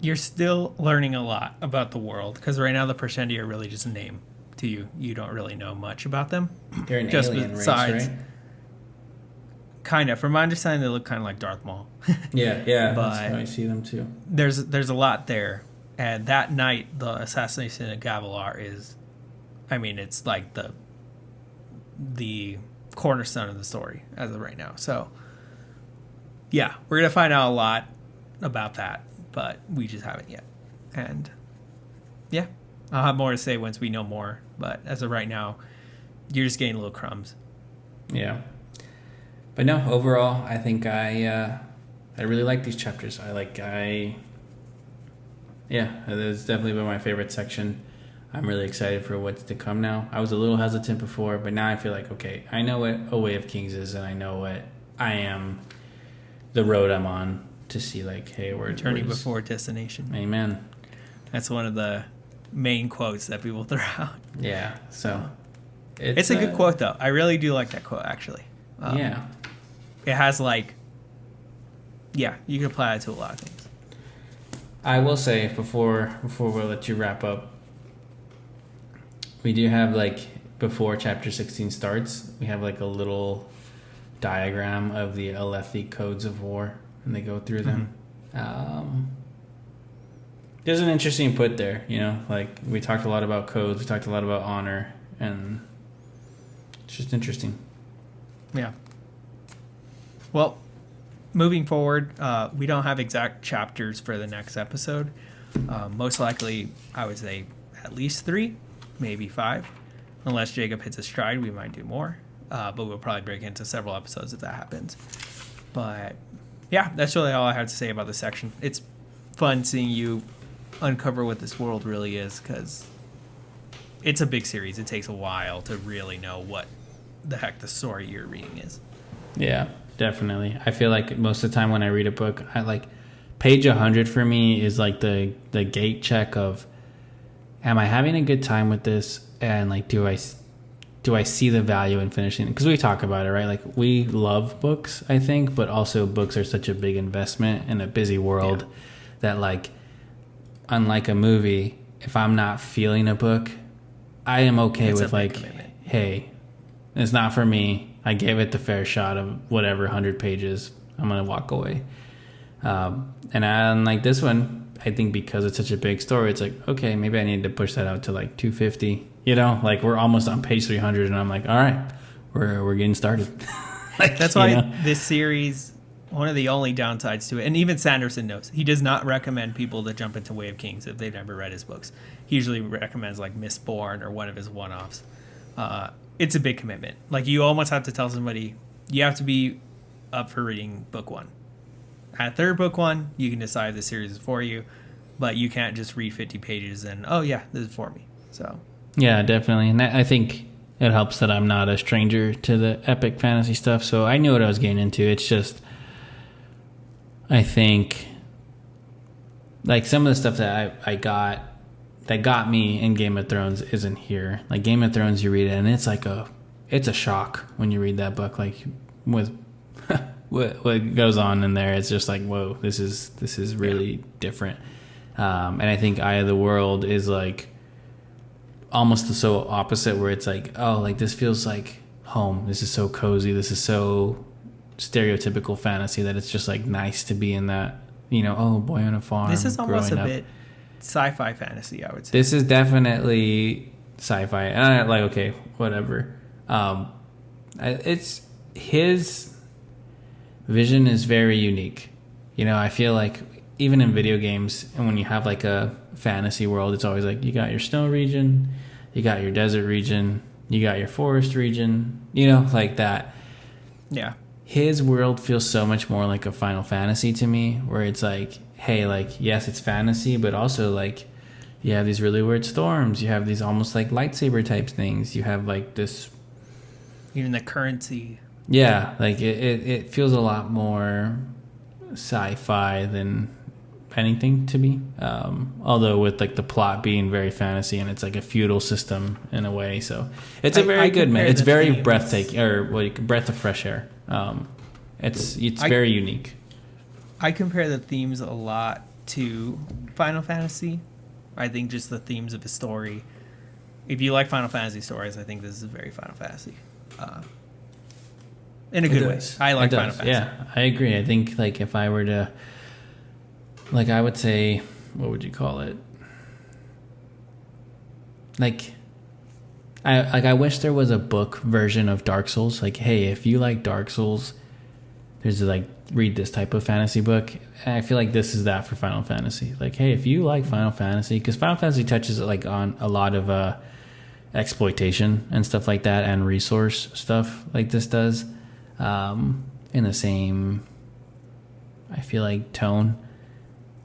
You're still learning a lot about the world because right now the Parshendi are really just a name to you. You don't really know much about them. They're an just alien besides, race, right? Kind of. From my understanding, they look kind of like Darth Maul. Yeah. But that's how I see them too. There's a lot there. And that night, the assassination of Gavilar is, I mean, it's like the cornerstone of the story as of right now. So, yeah, we're going to find out a lot about that, but we just haven't yet. And, yeah, I'll have more to say once we know more. But as of right now, you're just getting little crumbs. Yeah. But no, overall, I think I really like these chapters. Yeah, it's definitely been my favorite section. I'm really excited for what's to come now. I was a little hesitant before, but now I feel like, okay, I know what A Way of Kings is, and I know what I am, the road I'm on to see, like, hey, we're Journey before destination. Amen. That's one of the main quotes that people throw out. Yeah, so it's a good quote, though. I really do like that quote, actually. Yeah. It has, like, yeah, you can apply it to a lot of things. I will say, before we'll let you wrap up, we do have, like, before chapter 16 starts, we have, like, a little diagram of the Alethi codes of war, and they go through them. There's an interesting put there, you know, like, we talked a lot about codes, we talked a lot about honor, and it's just interesting. Yeah. Well, moving forward, we don't have exact chapters for the next episode. Most likely, I would say at least 3, maybe 5. Unless Jacob hits a stride, we might do more. But we'll probably break into several episodes if that happens. But yeah, that's really all I have to say about this section. It's fun seeing you uncover what this world really is because it's a big series. It takes a while to really know what the heck the story you're reading is. Yeah, definitely. I feel like most of the time when I read a book, I like page 100 for me is like the gate check of, am I having a good time with this? And like, do I see the value in finishing it? Because we talk about it, right? Like, we love books, I think, but also books are such a big investment in a busy world that, like, unlike a movie, if I'm not feeling a book, I am okay with, like, commitment. Hey, it's not for me. I gave it the fair shot of whatever 100 pages. I'm going to walk away. And like this one, I think because it's such a big story, it's like, okay, maybe I need to push that out to like 250. You know, like we're almost on page 300, and I'm like, all right, we're getting started. Like, that's why this series, one of the only downsides to it, and even Sanderson knows, he does not recommend people to jump into Way of Kings if they've never read his books. He usually recommends like Mistborn or one of his one-offs. It's a big commitment. Like, you almost have to tell somebody, you have to be up for reading book one. At third book one, you can decide if the series is for you, but you can't just read 50 pages and, oh yeah, this is for me. So yeah, definitely. And I think it helps that I'm not a stranger to the epic fantasy stuff, so I knew what I was getting into. It's just, I think, like, some of the stuff that I got that got me in Game of Thrones isn't here. Like, Game of Thrones, you read it and it's like it's a shock when you read that book. Like, with what goes on in there, it's just like, whoa, this is really different. And I think Eye of the World is like almost so opposite, where it's like, oh, like this feels like home. This is so cozy. This is so stereotypical fantasy that it's just like nice to be in that, you know, oh, boy on a farm. This is almost a up. bit sci-fi fantasy, I would say. This is definitely sci-fi. And I'm like, okay, whatever. It's his vision is very unique. You know, I feel like even in video games, and when you have like a fantasy world, it's always like you got your snow region, you got your desert region, you got your forest region, you know, like that. Yeah. His world feels so much more like a Final Fantasy to me, where it's like, hey, like, yes, it's fantasy, but also like you have these really weird storms, you have these almost like lightsaber type things, you have like this, even the currency. yeah, like it feels a lot more sci-fi than anything to me, although with like the plot being very fantasy, and it's like a feudal system in a way, so it's a very good, man. It's very breathtaking, or breath of fresh air. It's very unique. I compare the themes a lot to Final Fantasy. I think just the themes of the story, if you like Final Fantasy stories, I think this is very Final Fantasy, in a good way. I like Final Fantasy. Yeah, I agree. I think like if I were to, like, I would say, what would you call it? Like, I wish there was a book version of Dark Souls. Like, hey, if you like Dark Souls, there's like, read this type of fantasy book. And I feel like this is that for Final Fantasy. Like, hey, if you like Final Fantasy, because Final Fantasy touches like on a lot of exploitation and stuff like that, and resource stuff like this does, in the same, I feel like, tone.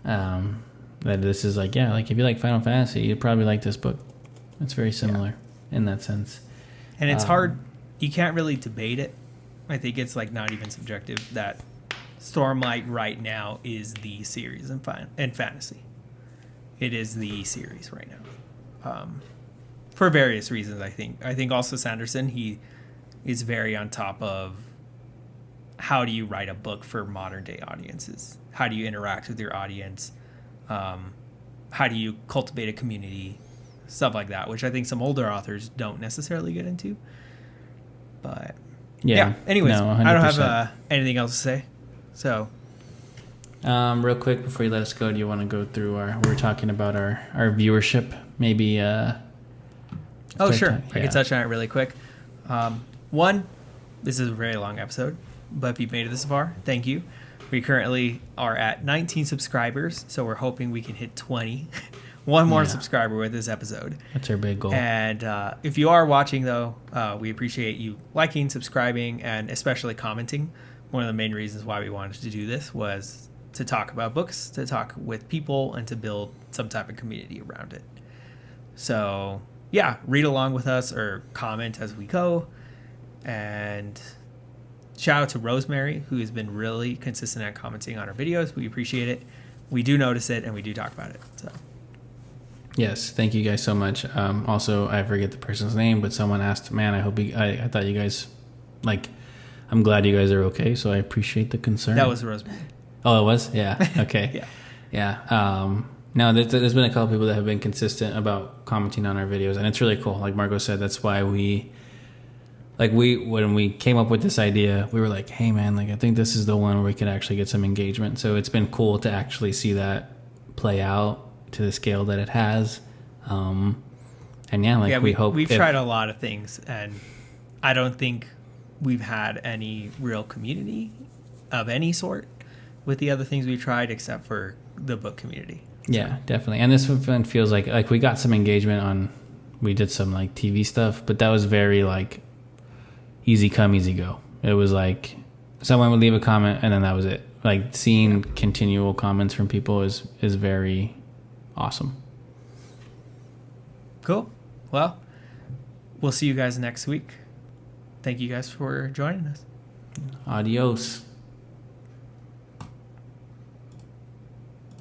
That this is like, yeah, like if you like Final Fantasy, you'd probably like this book. It's very similar in that sense. And it's hard, you can't really debate it. I think it's like not even subjective that Stormlight right now is the series in fantasy. It is the series right now, for various reasons. I think also Sanderson, he is very on top of how do you write a book for modern day audiences? How do you interact with your audience? How do you cultivate a community? Stuff like that, which I think some older authors don't necessarily get into. But yeah. Anyways, no, I don't have anything else to say. So, real quick before you let us go, do you want to go through we're talking about our viewership? Maybe. Sure. I can touch on it really quick. One, this is a very long episode, but if you've made it this far, thank you. We currently are at 19 subscribers, so we're hoping we can hit 20. One more subscriber with this episode. That's our big goal. And if you are watching, though, we appreciate you liking, subscribing, and especially commenting. One of the main reasons why we wanted to do this was to talk about books, to talk with people, and to build some type of community around it. So, yeah, read along with us or comment as we go. And shout out to Rosemary, who has been really consistent at commenting on our videos. We appreciate it. We do notice it, and we do talk about it. So. Yes, thank you guys so much. Also, I forget the person's name, but someone asked, man, I thought you guys, like, I'm glad you guys are okay, so I appreciate the concern. That was Rosemary. Oh, it was? Yeah. Okay. Yeah. No, there's been a couple people that have been consistent about commenting on our videos, and it's really cool. Like Marco said, that's why we like when we came up with this idea, we were like, hey man, like I think this is the one where we could actually get some engagement. So it's been cool to actually see that play out to the scale that it has. And yeah, like we hope we've tried a lot of things, and I don't think we've had any real community of any sort with the other things we tried, except for the book community. Yeah, definitely. And this one feels like we got some engagement on, we did some like TV stuff, but that was very like easy come, easy go. It was like someone would leave a comment and then that was it. Like seeing continual comments from people is very awesome. Cool. Well, we'll see you guys next week. Thank you guys for joining us. Adios.